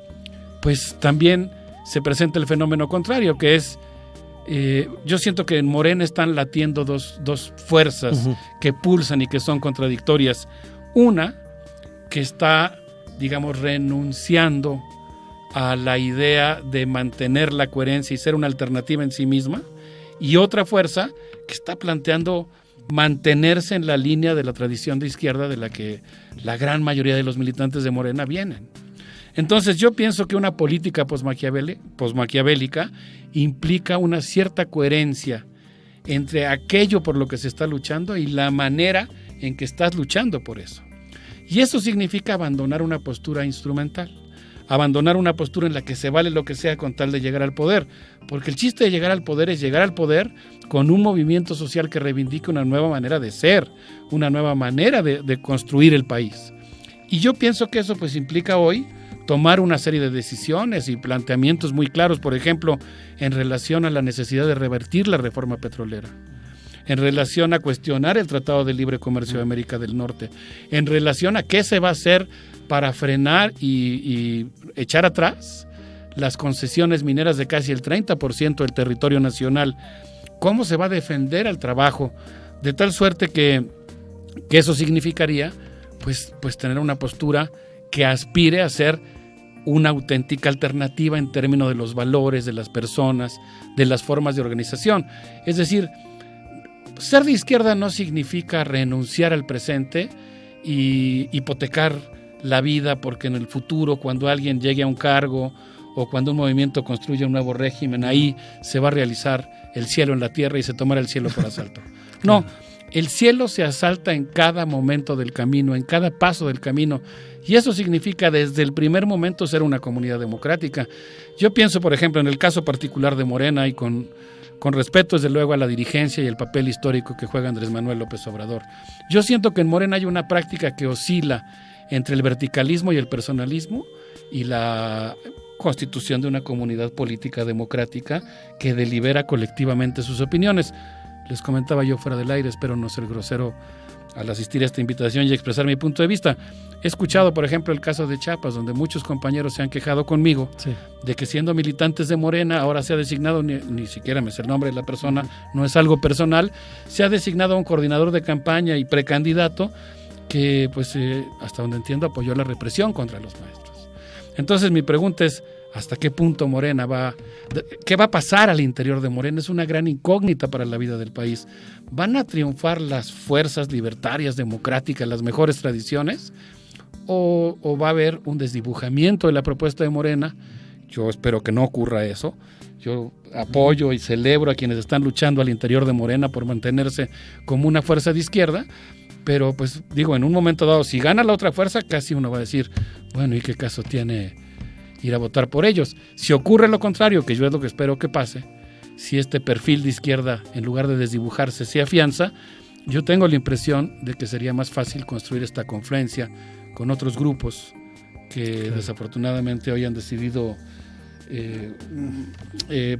pues también se presenta el fenómeno contrario, que es, yo siento que en Morena están latiendo dos fuerzas que pulsan y que son contradictorias. Una, que está, digamos, renunciando a la idea de mantener la coherencia y ser una alternativa en sí misma, y otra fuerza que está planteando mantenerse en la línea de la tradición de izquierda de la que la gran mayoría de los militantes de Morena vienen. Entonces yo pienso que una política posmaquiavélica implica una cierta coherencia entre aquello por lo que se está luchando y la manera en que estás luchando por eso. Y eso significa abandonar una postura instrumental, abandonar una postura en la que se vale lo que sea con tal de llegar al poder, porque el chiste de llegar al poder es llegar al poder con un movimiento social que reivindique una nueva manera de ser, una nueva manera de construir el país. Y yo pienso que eso pues implica hoy tomar una serie de decisiones y planteamientos muy claros, por ejemplo, en relación a la necesidad de revertir la reforma petrolera, en relación a cuestionar el Tratado de Libre Comercio de América del Norte, en relación a qué se va a hacer para frenar y echar atrás las concesiones mineras de casi el 30% del territorio nacional, cómo se va a defender al trabajo, de tal suerte que eso significaría pues tener una postura que aspire a ser una auténtica alternativa en términos de los valores, de las personas, de las formas de organización. Es decir, ser de izquierda no significa renunciar al presente y hipotecar la vida porque en el futuro, cuando alguien llegue a un cargo o cuando un movimiento construya un nuevo régimen, ahí se va a realizar el cielo en la tierra y se tomará el cielo por asalto. No, el cielo se asalta en cada momento del camino, en cada paso del camino, y eso significa desde el primer momento ser una comunidad democrática. Yo pienso, por ejemplo, en el caso particular de Morena y con respeto desde luego a la dirigencia y el papel histórico que juega Andrés Manuel López Obrador. Yo siento que en Morena hay una práctica que oscila entre el verticalismo y el personalismo y la constitución de una comunidad política democrática que delibera colectivamente sus opiniones. Les comentaba yo fuera del aire, espero no ser grosero al asistir a esta invitación y expresar mi punto de vista. He escuchado, por ejemplo, el caso de Chiapas, donde muchos compañeros se han quejado conmigo de que siendo militantes de Morena, ahora se ha designado, ni siquiera me sé el nombre de la persona, no es algo personal, se ha designado a un coordinador de campaña y precandidato que, pues, hasta donde entiendo, apoyó la represión contra los maestros. Entonces mi pregunta es, ¿Hasta qué punto Morena qué va a pasar al interior de Morena? Es una gran incógnita para la vida del país. ¿Van a triunfar las fuerzas libertarias, democráticas, las mejores tradiciones? ¿O va a haber un desdibujamiento de la propuesta de Morena? Yo espero que no ocurra eso. Yo apoyo y celebro a quienes están luchando al interior de Morena por mantenerse como una fuerza de izquierda, pero pues digo, en un momento dado, si gana la otra fuerza, casi uno va a decir, bueno, ¿y qué caso tiene ir a votar por ellos? Si ocurre lo contrario, que yo es lo que espero que pase, si este perfil de izquierda, en lugar de desdibujarse, se afianza, yo tengo la impresión de que sería más fácil construir esta confluencia con otros grupos que desafortunadamente hoy han decidido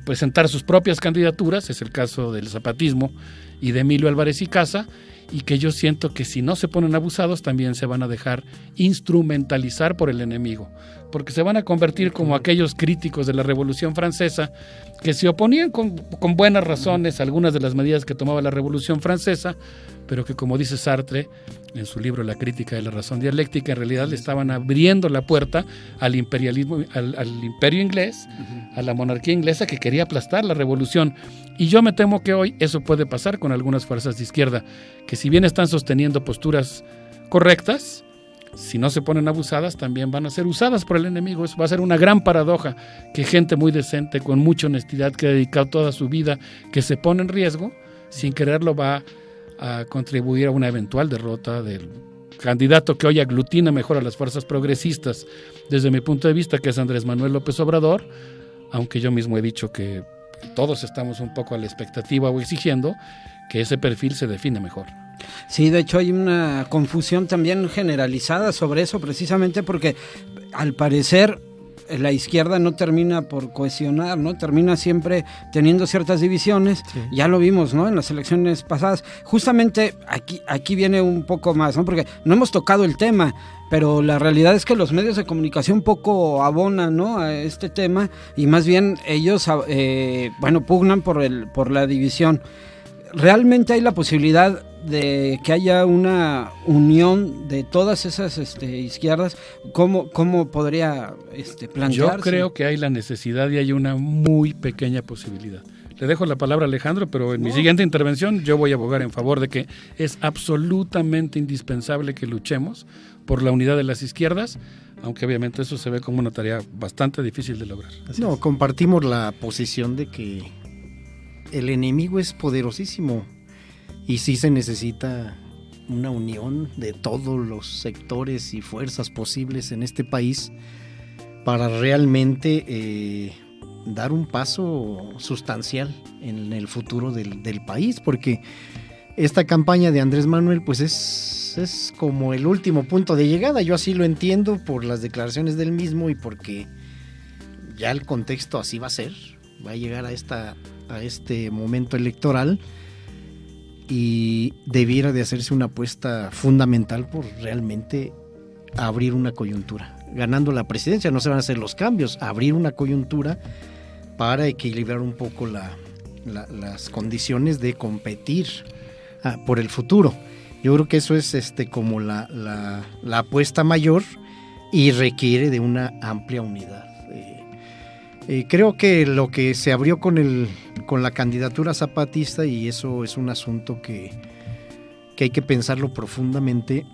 presentar sus propias candidaturas. Es el caso del zapatismo y de Emilio Álvarez y Casa, y que yo siento que si no se ponen abusados también se van a dejar instrumentalizar por el enemigo, porque se van a convertir como aquellos críticos de la Revolución Francesa que se oponían con buenas razones a algunas de las medidas que tomaba la Revolución Francesa, pero que, como dice Sartre en su libro La crítica de la razón dialéctica, en realidad le estaban abriendo la puerta al imperialismo, al imperio inglés, a la monarquía inglesa que quería aplastar la revolución. Y yo me temo que hoy eso puede pasar con algunas fuerzas de izquierda, que si bien están sosteniendo posturas correctas, si no se ponen abusadas, también van a ser usadas por el enemigo. Eso va a ser una gran paradoja, que gente muy decente, con mucha honestidad, que ha dedicado toda su vida, que se pone en riesgo, sin quererlo va a contribuir a una eventual derrota del candidato que hoy aglutina mejor a las fuerzas progresistas, desde mi punto de vista, que es Andrés Manuel López Obrador, aunque yo mismo he dicho que todos estamos un poco a la expectativa o exigiendo que ese perfil se define mejor.
Sí, de hecho hay una confusión también generalizada sobre eso, precisamente porque al parecer la izquierda no termina por cohesionar, ¿no? Termina siempre teniendo ciertas divisiones. Sí. Ya lo vimos, ¿no? En las elecciones pasadas. Justamente aquí viene un poco más, ¿no? Porque no hemos tocado el tema, pero la realidad es que los medios de comunicación poco abonan, ¿no?, a este tema, y más bien ellos, pugnan por la división. ¿Realmente hay la posibilidad de que haya una unión de todas esas izquierdas? ¿Cómo podría plantearse?
Yo creo que hay la necesidad y hay una muy pequeña posibilidad. Le dejo la palabra a Alejandro, pero en mi siguiente intervención yo voy a abogar en favor de que es absolutamente indispensable que luchemos por la unidad de las izquierdas, aunque obviamente eso se ve como una tarea bastante difícil de lograr.
No, compartimos la posición de que el enemigo es poderosísimo y sí se necesita una unión de todos los sectores y fuerzas posibles en este país para realmente dar un paso sustancial en el futuro del país, porque esta campaña de Andrés Manuel pues es como el último punto de llegada. Yo así lo entiendo por las declaraciones del mismo y porque ya el contexto así va a ser. Va a llegar a este momento electoral y debiera de hacerse una apuesta fundamental por realmente abrir una coyuntura. Ganando la presidencia no se van a hacer los cambios, abrir una coyuntura para equilibrar un poco las condiciones de competir por el futuro. Yo creo que eso es como la apuesta mayor y requiere de una amplia unidad. Creo que lo que se abrió con la candidatura zapatista, y eso es un asunto que hay que pensarlo profundamente,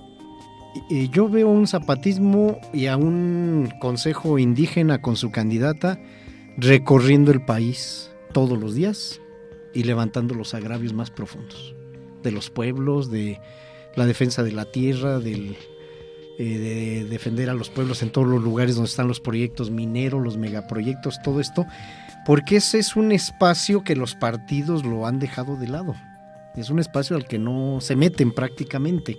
yo veo un zapatismo y a un consejo indígena con su candidata recorriendo el país todos los días y levantando los agravios más profundos de los pueblos, de la defensa de la tierra, de defender a los pueblos en todos los lugares donde están los proyectos mineros, los megaproyectos, todo esto, porque ese es un espacio que los partidos lo han dejado de lado. Es un espacio al que no se meten prácticamente.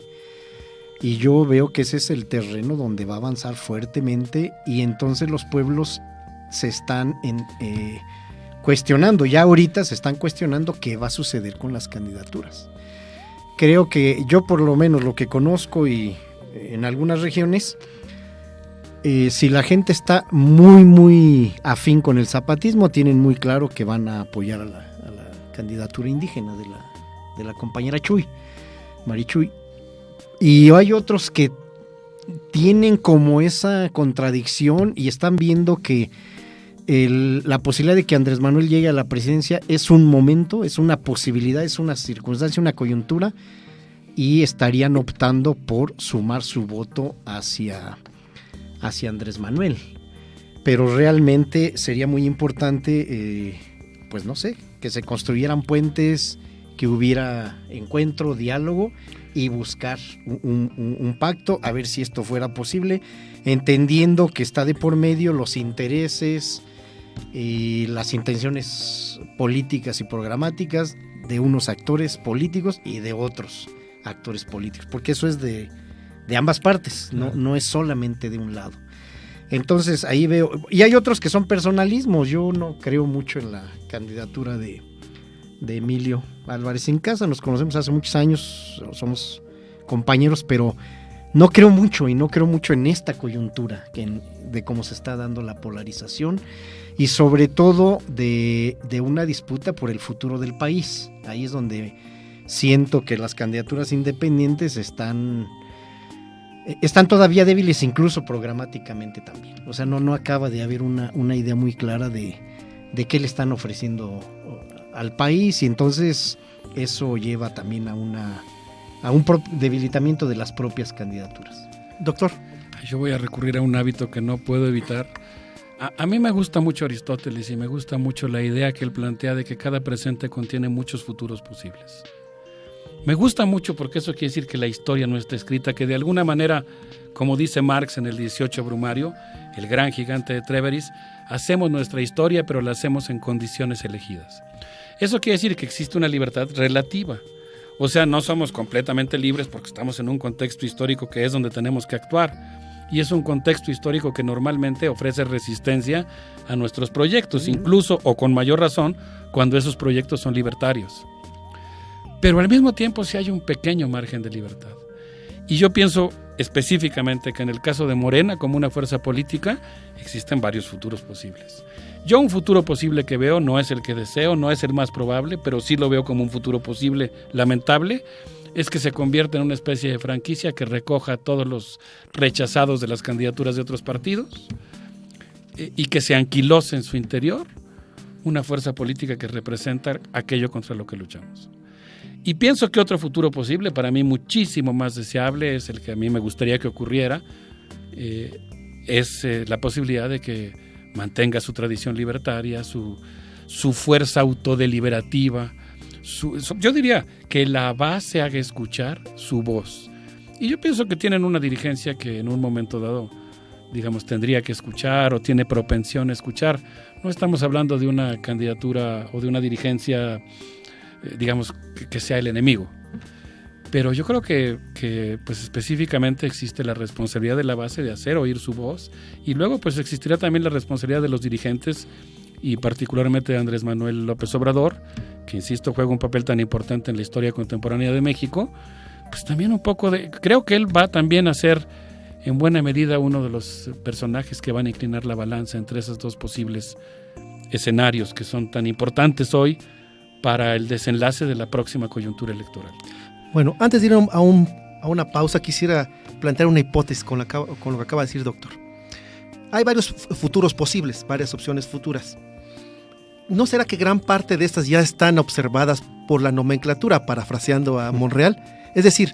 Y yo veo que ese es el terreno donde va a avanzar fuertemente, y entonces los pueblos se están cuestionando, ya ahorita se están cuestionando qué va a suceder con las candidaturas. Creo que yo, por lo menos lo que conozco y en algunas regiones, si la gente está muy muy afín con el zapatismo, tienen muy claro que van a apoyar a la candidatura indígena de la compañera Chuy, Marichuy. Y hay otros que tienen como esa contradicción y están viendo que la posibilidad de que Andrés Manuel llegue a la presidencia es un momento, es una posibilidad, es una circunstancia, una coyuntura, y estarían optando por sumar su voto hacia Andrés Manuel. Pero realmente sería muy importante, pues no sé, que se construyeran puentes, que hubiera encuentro, diálogo y buscar un pacto, a ver si esto fuera posible, entendiendo que está de por medio los intereses y las intenciones políticas y programáticas de unos actores políticos y de otros actores políticos, porque eso es de ambas partes, no es solamente de un lado. Entonces ahí veo, y hay otros que son personalismos. Yo no creo mucho en la candidatura de Emilio Álvarez Incasa, nos conocemos hace muchos años, somos compañeros, pero no creo mucho en esta coyuntura de cómo se está dando la polarización y sobre todo de una disputa por el futuro del país. Ahí es donde siento que las candidaturas independientes están todavía débiles, incluso programáticamente también. O sea, no acaba de haber una idea muy clara de qué le están ofreciendo al país, y entonces eso lleva también a un debilitamiento de las propias candidaturas.
Doctor.
Yo voy a recurrir a un hábito que no puedo evitar. A mí me gusta mucho Aristóteles y me gusta mucho la idea que él plantea de que cada presente contiene muchos futuros posibles. Me gusta mucho porque eso quiere decir que la historia no está escrita, que de alguna manera, como dice Marx en el 18 Brumario, el gran gigante de Tréveris, hacemos nuestra historia, pero la hacemos en condiciones elegidas. Eso quiere decir que existe una libertad relativa. O sea, no somos completamente libres porque estamos en un contexto histórico que es donde tenemos que actuar. Y es un contexto histórico que normalmente ofrece resistencia a nuestros proyectos, incluso o con mayor razón cuando esos proyectos son libertarios. Pero al mismo tiempo sí hay un pequeño margen de libertad. Y yo pienso específicamente que en el caso de Morena, como una fuerza política, existen varios futuros posibles. Yo un futuro posible que veo no es el que deseo, no es el más probable, pero sí lo veo como un futuro posible lamentable, es que se convierta en una especie de franquicia que recoja a todos los rechazados de las candidaturas de otros partidos y que se anquilose en su interior una fuerza política que representa aquello contra lo que luchamos. Y pienso que otro futuro posible, para mí muchísimo más deseable, es el que a mí me gustaría que ocurriera, es la posibilidad de que mantenga su tradición libertaria, su fuerza autodeliberativa, yo diría que la base haga escuchar su voz. Y yo pienso que tienen una dirigencia que en un momento dado, digamos, tendría que escuchar o tiene propensión a escuchar. No estamos hablando de una candidatura o de una dirigencia, digamos, que sea el enemigo. Pero yo creo que pues específicamente existe la responsabilidad de la base de hacer oír su voz, y luego pues existirá también la responsabilidad de los dirigentes y particularmente de Andrés Manuel López Obrador, que insisto juega un papel tan importante en la historia contemporánea de México, pues también un poco creo que él va también a ser en buena medida uno de los personajes que van a inclinar la balanza entre esos dos posibles escenarios que son tan importantes hoy para el desenlace de la próxima coyuntura electoral.
Bueno, antes de ir a una pausa, quisiera plantear una hipótesis con lo que acaba de decir el doctor. Hay varios futuros posibles, varias opciones futuras. ¿No será que gran parte de estas ya están observadas por la nomenclatura, parafraseando a Monreal? Es decir,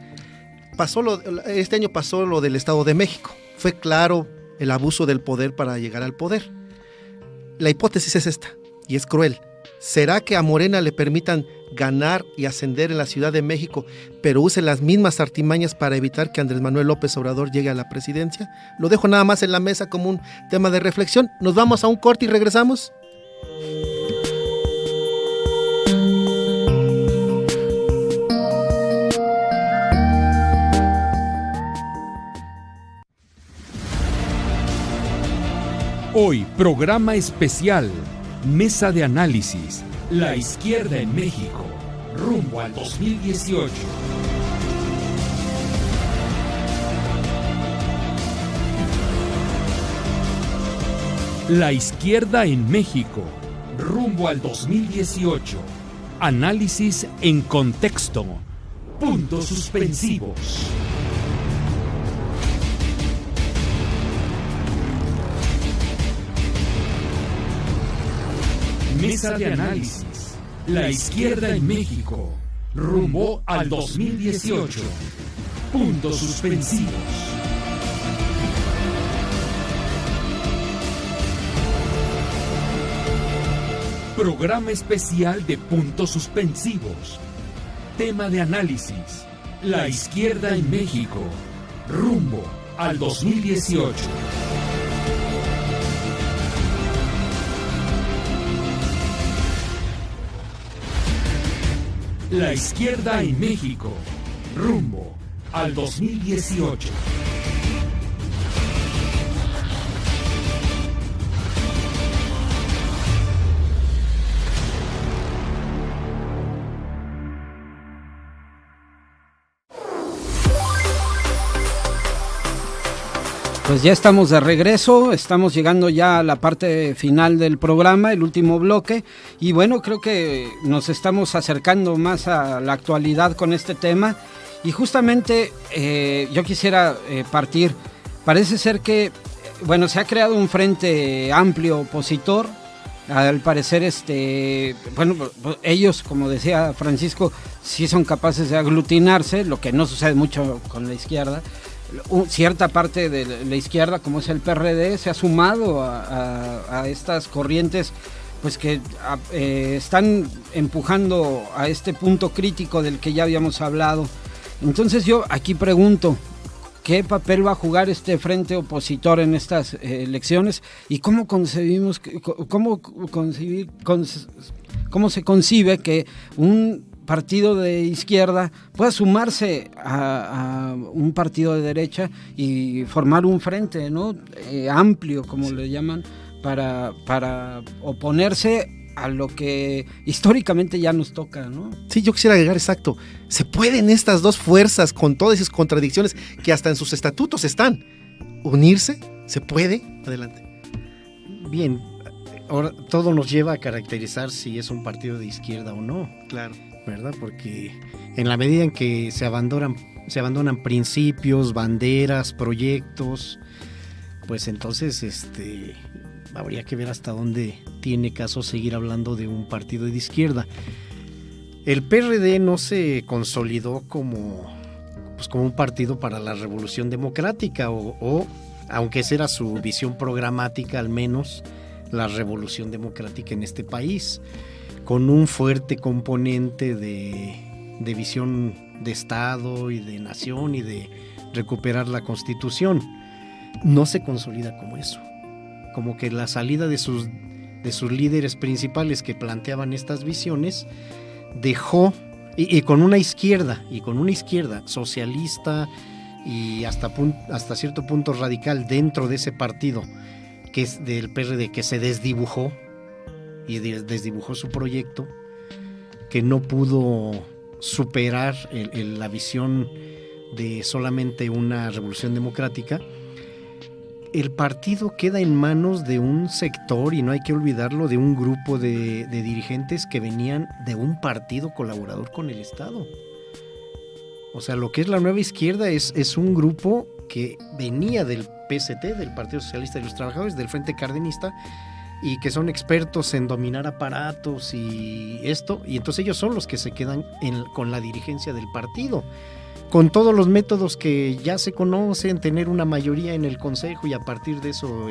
este año pasó lo del Estado de México. Fue claro el abuso del poder para llegar al poder. La hipótesis es esta, y es cruel. ¿Será que a Morena le permitan ganar y ascender en la Ciudad de México, pero use las mismas artimañas para evitar que Andrés Manuel López Obrador llegue a la presidencia? Lo dejo nada más en la mesa como un tema de reflexión. Nos vamos a un corte y regresamos.
Hoy, programa especial, Mesa de Análisis, La Izquierda en México, rumbo al 2018. La Izquierda en México, rumbo al 2018. Análisis en contexto. Puntos suspensivos. Mesa de análisis. La izquierda en México. Rumbo al 2018. Puntos suspensivos. Programa especial de Puntos Suspensivos. Tema de análisis. La izquierda en México. Rumbo al 2018. La izquierda en México. Rumbo al 2018.
Pues ya estamos de regreso, estamos llegando ya a la parte final del programa, el último bloque, y bueno, creo que nos estamos acercando más a la actualidad con este tema, y justamente yo quisiera partir, parece ser que, bueno, se ha creado un frente amplio opositor, al parecer, bueno, ellos, como decía Francisco, sí son capaces de aglutinarse, lo que no sucede mucho con la izquierda. Cierta parte de la izquierda, como es el PRD, se ha sumado a estas corrientes pues que están empujando a este punto crítico del que ya habíamos hablado. Entonces yo aquí pregunto, ¿qué papel va a jugar este frente opositor en estas elecciones? ¿Y cómo concebimos, cómo se concibe que un partido de izquierda pueda sumarse a un partido de derecha y formar un frente, ¿no? Amplio, como le llaman, para oponerse a lo que históricamente ya nos toca, ¿no?
Sí, yo quisiera agregar, exacto, se pueden estas dos fuerzas con todas esas contradicciones que hasta en sus estatutos están, unirse, se puede, adelante.
Bien, ahora todo nos lleva a caracterizar si es un partido de izquierda o no. Claro. ¿Verdad? Porque en la medida en que se abandonan principios, banderas, proyectos, pues entonces habría que ver hasta dónde tiene caso seguir hablando de un partido de izquierda. El PRD no se consolidó como un partido para la revolución democrática o aunque esa era su visión programática, al menos la revolución democrática en este país, con un fuerte componente de visión de Estado y de nación y de recuperar la Constitución. No se consolida como eso. Como que la salida de sus líderes principales que planteaban estas visiones dejó, y con una izquierda socialista y hasta cierto punto radical dentro de ese partido que es del PRD, que se desdibujó y desdibujó su proyecto, que no pudo superar la visión de solamente una revolución democrática. El partido queda en manos de un sector, y no hay que olvidarlo, de un grupo de dirigentes que venían de un partido colaborador con el Estado. O sea, lo que es la nueva izquierda es un grupo que venía del PST, del Partido Socialista de los Trabajadores, del Frente Cardenista, y que son expertos en dominar aparatos y esto, y entonces ellos son los que se quedan con la dirigencia del partido, con todos los métodos que ya se conocen, tener una mayoría en el consejo y a partir de eso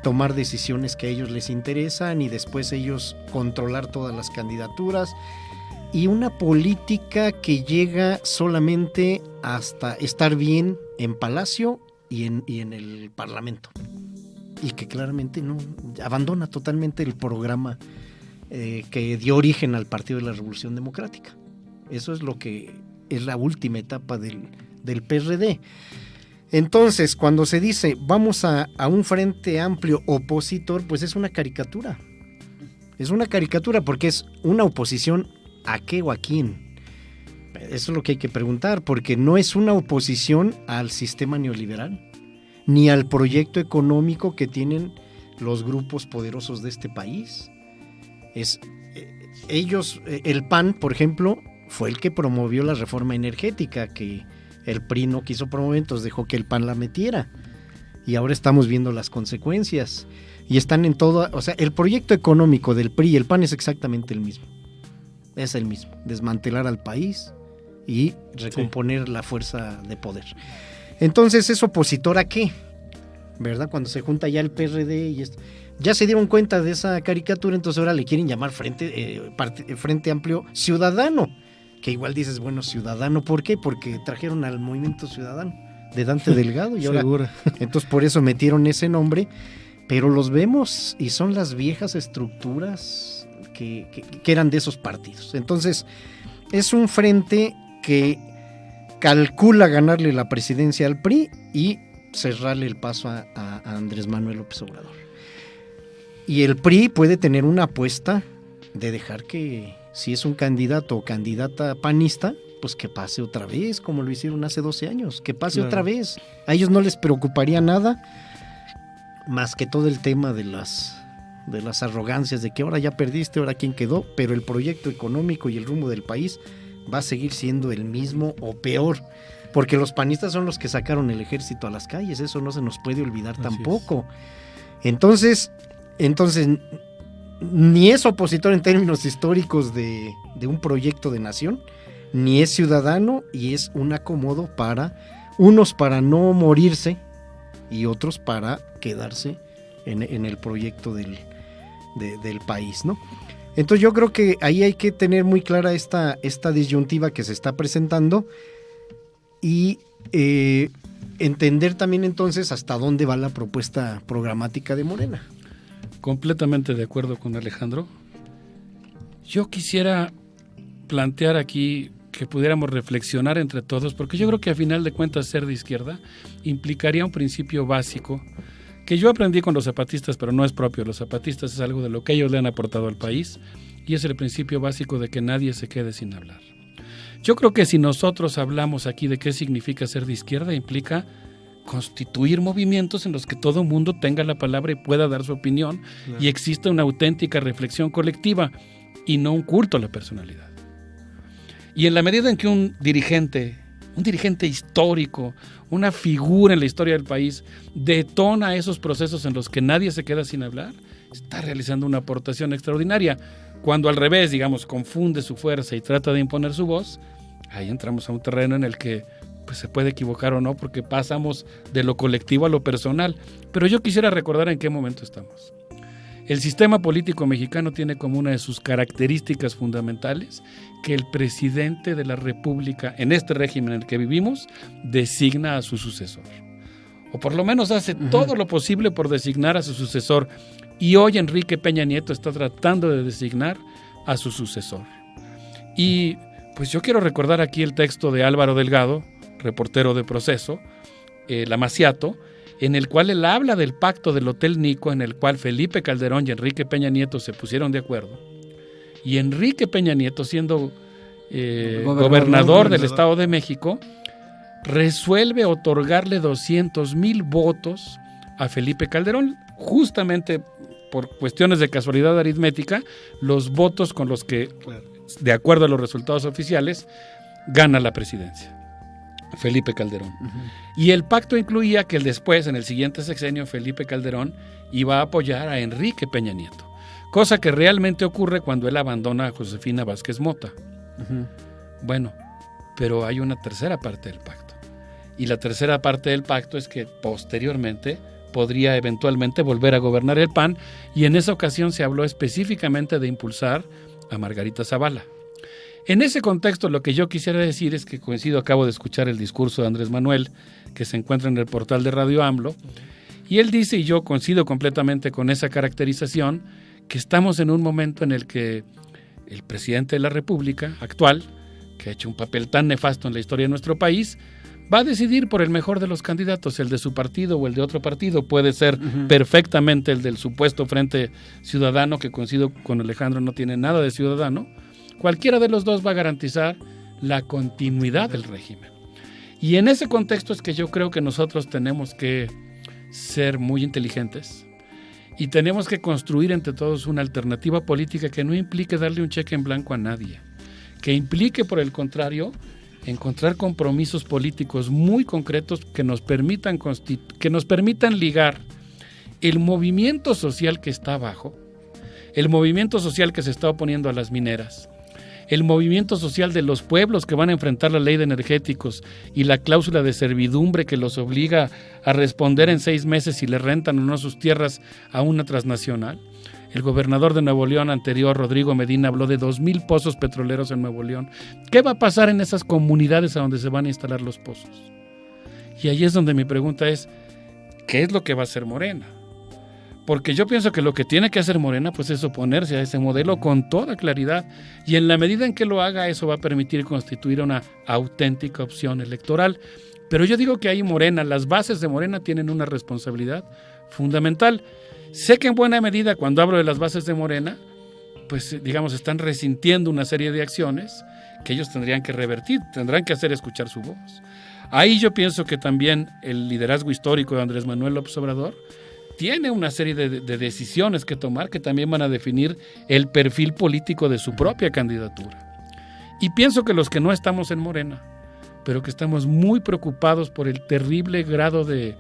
tomar decisiones que a ellos les interesan y después ellos controlar todas las candidaturas, y una política que llega solamente hasta estar bien en Palacio y en el Parlamento, y que claramente no abandona totalmente el programa que dio origen al Partido de la Revolución Democrática. Eso es lo que es la última etapa del PRD. Entonces, cuando se dice vamos a un frente amplio opositor, pues es una caricatura. Es una caricatura porque es una oposición ¿a qué o a quién? Eso es lo que hay que preguntar, porque no es una oposición al sistema neoliberal, ni al proyecto económico que tienen los grupos poderosos de este país. El PAN, por ejemplo, fue el que promovió la reforma energética, que el PRI no quiso promover, entonces dejó que el PAN la metiera. y ahora estamos viendo las consecuencias. Y están en todo, o sea, el proyecto económico del PRI y el PAN es exactamente el mismo. Es el mismo, desmantelar al país y recomponer la fuerza de poder. Entonces, ¿es opositor a qué? ¿Verdad? Cuando se junta ya el PRD y ya se dieron cuenta de esa caricatura, entonces ahora le quieren llamar Frente Amplio Ciudadano, que igual dices, bueno, ciudadano, ¿por qué? Porque trajeron al Movimiento Ciudadano de Dante Delgado y ahora, entonces por eso metieron ese nombre, pero los vemos y son las viejas estructuras que eran de esos partidos. Entonces, es un frente que calcula ganarle la presidencia al PRI y cerrarle el paso a Andrés Manuel López Obrador. Y el PRI puede tener una apuesta de dejar que, si es un candidato o candidata panista, pues que pase otra vez, como lo hicieron hace 12 años, que pase otra vez. A ellos no les preocuparía nada más que todo el tema de las arrogancias, de que ahora ya perdiste, ahora quién quedó, pero el proyecto económico y el rumbo del país va a seguir siendo el mismo o peor, porque los panistas son los que sacaron el ejército a las calles, eso no se nos puede olvidar tampoco. Entonces, ni es opositor en términos históricos de un proyecto de nación, ni es ciudadano, y es un acomodo para unos para no morirse y otros para quedarse en el proyecto del país, ¿no? Entonces yo creo que ahí hay que tener muy clara esta disyuntiva que se está presentando y entender también entonces hasta dónde va la propuesta programática de Morena.
Completamente de acuerdo con Alejandro. Yo quisiera plantear aquí que pudiéramos reflexionar entre todos, porque yo creo que a final de cuentas ser de izquierda implicaría un principio básico que yo aprendí con los zapatistas, pero no es propio de los zapatistas, es algo de lo que ellos le han aportado al país, y es el principio básico de que nadie se quede sin hablar. Yo creo que si nosotros hablamos aquí de qué significa ser de izquierda, implica constituir movimientos en los que todo mundo tenga la palabra y pueda dar su opinión, y exista una auténtica reflexión colectiva y no un culto a la personalidad. Y en la medida en que un dirigente histórico, una figura en la historia del país, detona esos procesos en los que nadie se queda sin hablar, está realizando una aportación extraordinaria. Cuando al revés, digamos, confunde su fuerza y trata de imponer su voz, ahí entramos a un terreno en el que pues, se puede equivocar o no, porque pasamos de lo colectivo a lo personal. Pero yo quisiera recordar en qué momento estamos. El sistema político mexicano tiene como una de sus características fundamentales que el presidente de la República, en este régimen en el que vivimos, designa a su sucesor. O por lo menos hace todo lo posible por designar a su sucesor. Y hoy Enrique Peña Nieto está tratando de designar a su sucesor. Y pues yo quiero recordar aquí el texto de Álvaro Delgado, reportero de Proceso, el Amaciato, en el cual él habla del pacto del Hotel Nico, en el cual Felipe Calderón y Enrique Peña Nieto se pusieron de acuerdo. Y Enrique Peña Nieto, siendo gobernador del Estado de México, resuelve otorgarle 200,000 votos a Felipe Calderón, justamente por cuestiones de casualidad aritmética, los votos con los que, de acuerdo a los resultados oficiales, gana la presidencia Felipe Calderón. Y el pacto incluía que después, en el siguiente sexenio, Felipe Calderón iba a apoyar a Enrique Peña Nieto, cosa que realmente ocurre cuando él abandona a Josefina Vázquez Mota. Bueno, pero hay una tercera parte del pacto, y la tercera parte del pacto es que posteriormente podría eventualmente volver a gobernar el PAN, y en esa ocasión se habló específicamente de impulsar a Margarita Zavala. En ese contexto, lo que yo quisiera decir es que acabo de escuchar el discurso de Andrés Manuel, que se encuentra en el portal de Radio AMLO, y él dice, y yo coincido completamente con esa caracterización, que estamos en un momento en el que el presidente de la República actual, que ha hecho un papel tan nefasto en la historia de nuestro país, va a decidir por el mejor de los candidatos, el de su partido o el de otro partido. Puede ser perfectamente el del supuesto Frente Ciudadano, que coincido con Alejandro, no tiene nada de ciudadano. Cualquiera de los dos va a garantizar la continuidad del régimen. Y en ese contexto es que yo creo que nosotros tenemos que ser muy inteligentes y tenemos que construir entre todos una alternativa política que no implique darle un cheque en blanco a nadie, que implique, por el contrario, encontrar compromisos políticos muy concretos que nos permitan ligar el movimiento social que está abajo, el movimiento social que se está oponiendo a las mineras, el movimiento social de los pueblos que van a enfrentar la ley de energéticos y la cláusula de servidumbre que los obliga a responder en 6 meses si le rentan o no sus tierras a una transnacional. El gobernador de Nuevo León anterior, Rodrigo Medina, habló de 2,000 pozos petroleros en Nuevo León. ¿Qué va a pasar en esas comunidades a donde se van a instalar los pozos? Y ahí es donde mi pregunta es, ¿qué es lo que va a hacer Morena? Porque yo pienso que lo que tiene que hacer Morena pues es oponerse a ese modelo con toda claridad, y en la medida en que lo haga, eso va a permitir constituir una auténtica opción electoral. Pero yo digo que ahí Morena, las bases de Morena tienen una responsabilidad fundamental. Sé que en buena medida cuando hablo de las bases de Morena, pues digamos están resintiendo una serie de acciones que ellos tendrían que revertir, tendrán que hacer escuchar su voz. Ahí yo pienso que también el liderazgo histórico de Andrés Manuel López Obrador tiene una serie de decisiones que tomar que también van a definir el perfil político de su propia candidatura. Y pienso que los que no estamos en Morena, pero que estamos muy preocupados por el terrible grado de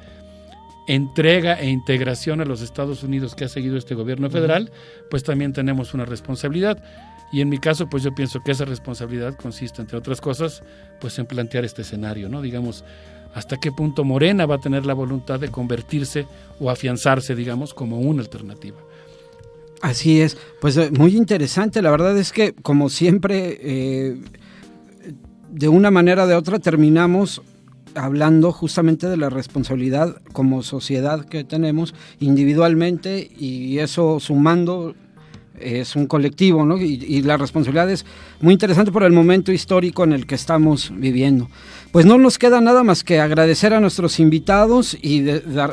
entrega e integración a los Estados Unidos que ha seguido este gobierno federal, pues también tenemos una responsabilidad. Y en mi caso, pues yo pienso que esa responsabilidad consiste, entre otras cosas, pues en plantear este escenario, ¿no? Digamos, hasta qué punto Morena va a tener la voluntad de convertirse o afianzarse, digamos, como una alternativa.
Así es, pues muy interesante. La verdad es que, como siempre, de una manera o de otra terminamos hablando justamente de la responsabilidad como sociedad que tenemos individualmente, y eso sumando es un colectivo, ¿no? Y la responsabilidad es muy interesante por el momento histórico en el que estamos viviendo. Pues no nos queda nada más que agradecer a nuestros invitados y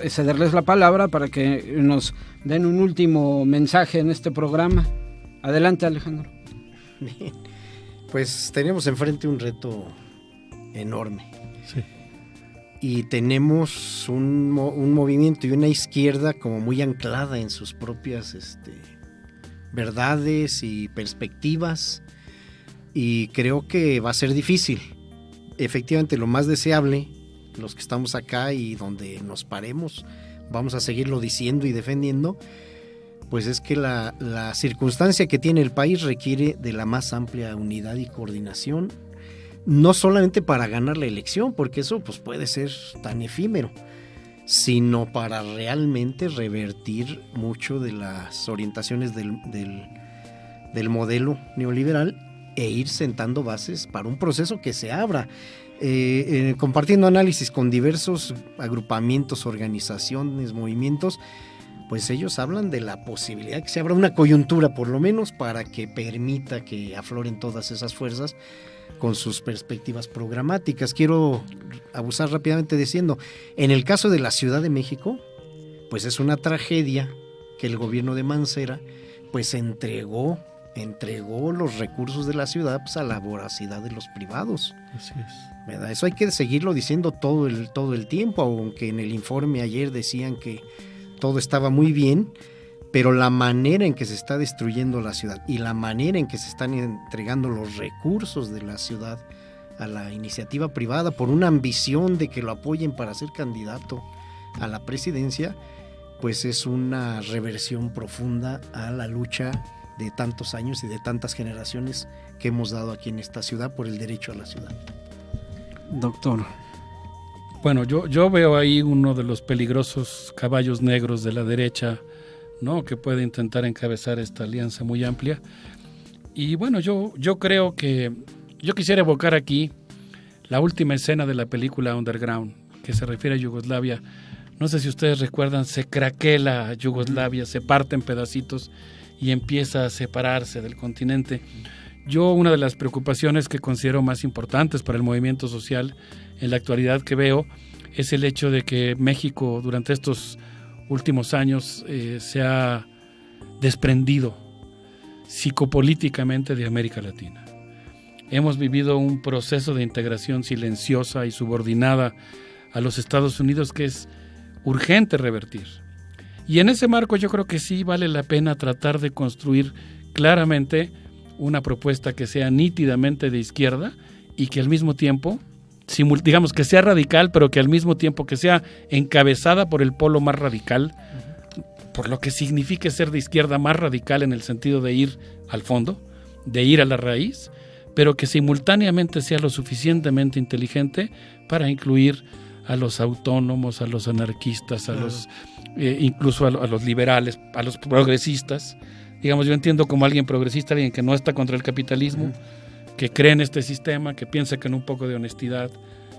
cederles la palabra para que nos den un último mensaje en este programa. Adelante, Alejandro.
Bien. Pues tenemos enfrente un reto enorme.
Sí.
Y tenemos un movimiento y una izquierda como muy anclada en sus propias verdades y perspectivas, y creo que va a ser difícil. Efectivamente, lo más deseable, los que estamos acá y donde nos paremos, vamos a seguirlo diciendo y defendiendo, pues es que la circunstancia que tiene el país requiere de la más amplia unidad y coordinación, no solamente para ganar la elección, porque eso pues puede ser tan efímero, sino para realmente revertir mucho de las orientaciones del modelo neoliberal e ir sentando bases para un proceso que se abra. Compartiendo análisis con diversos agrupamientos, organizaciones, movimientos, pues ellos hablan de la posibilidad que se abra una coyuntura, por lo menos, para que permita que afloren todas esas fuerzas con sus perspectivas programáticas. Quiero abusar rápidamente diciendo, en el caso de la Ciudad de México, pues es una tragedia que el gobierno de Mancera pues entregó los recursos de la ciudad pues, a la voracidad de los privados.
Así es.
¿Verdad? Eso hay que seguirlo diciendo todo el tiempo, aunque en el informe ayer decían que todo estaba muy bien, pero la manera en que se está destruyendo la ciudad y la manera en que se están entregando los recursos de la ciudad a la iniciativa privada por una ambición de que lo apoyen para ser candidato a la presidencia, pues es una reversión profunda a la lucha de tantos años y de tantas generaciones que hemos dado aquí en esta ciudad por el derecho a la ciudad.
Doctor.
Bueno, yo veo ahí uno de los peligrosos caballos negros de la derecha, ¿no? Que puede intentar encabezar esta alianza muy amplia. Y bueno, yo creo que yo quisiera evocar aquí la última escena de la película Underground, que se refiere a Yugoslavia. No sé si ustedes recuerdan, se craquela Yugoslavia, se parte en pedacitos y empieza a separarse del continente. Yo, una de las preocupaciones que considero más importantes para el movimiento social en la actualidad que veo es el hecho de que México durante estos últimos años se ha desprendido psicopolíticamente de América Latina. Hemos vivido un proceso de integración silenciosa y subordinada a los Estados Unidos que es urgente revertir. Y en ese marco yo creo que sí vale la pena tratar de construir claramente una propuesta que sea nítidamente de izquierda y que al mismo tiempo, digamos que sea radical, pero que al mismo tiempo que sea encabezada por el polo más radical, por lo que signifique ser de izquierda más radical en el sentido de ir al fondo, de ir a la raíz, pero que simultáneamente sea lo suficientemente inteligente para incluir a los autónomos, a los anarquistas, a los incluso a los liberales, a los progresistas. Digamos, yo entiendo como alguien progresista, alguien que no está contra el capitalismo, que cree en este sistema, que piensa que en un poco de honestidad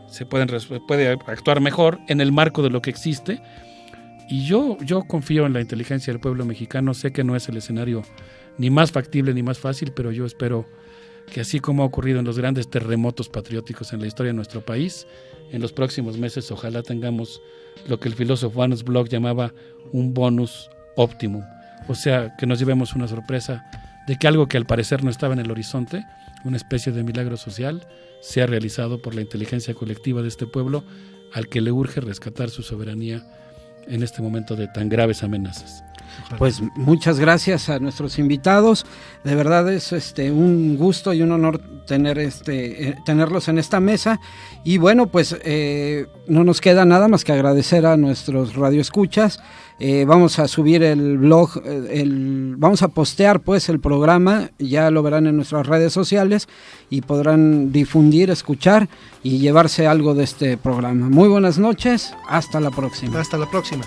se puede actuar mejor en el marco de lo que existe. Y yo confío en la inteligencia del pueblo mexicano. Sé que no es el escenario ni más factible ni más fácil, pero yo espero que, así como ha ocurrido en los grandes terremotos patrióticos en la historia de nuestro país, en los próximos meses ojalá tengamos lo que el filósofo Ernst Bloch llamaba un bonus optimum. O sea, que nos llevemos una sorpresa de que algo que al parecer no estaba en el horizonte, una especie de milagro social, sea realizado por la inteligencia colectiva de este pueblo, al que le urge rescatar su soberanía en este momento de tan graves amenazas.
Pues muchas gracias a nuestros invitados. De verdad es un gusto y un honor tenerlos en esta mesa. Y bueno, pues no nos queda nada más que agradecer a nuestros radioescuchas. Vamos a subir el blog, vamos a postear pues el programa, ya lo verán en nuestras redes sociales y podrán difundir, escuchar y llevarse algo de este programa. Muy buenas noches, hasta la próxima.
Hasta la próxima.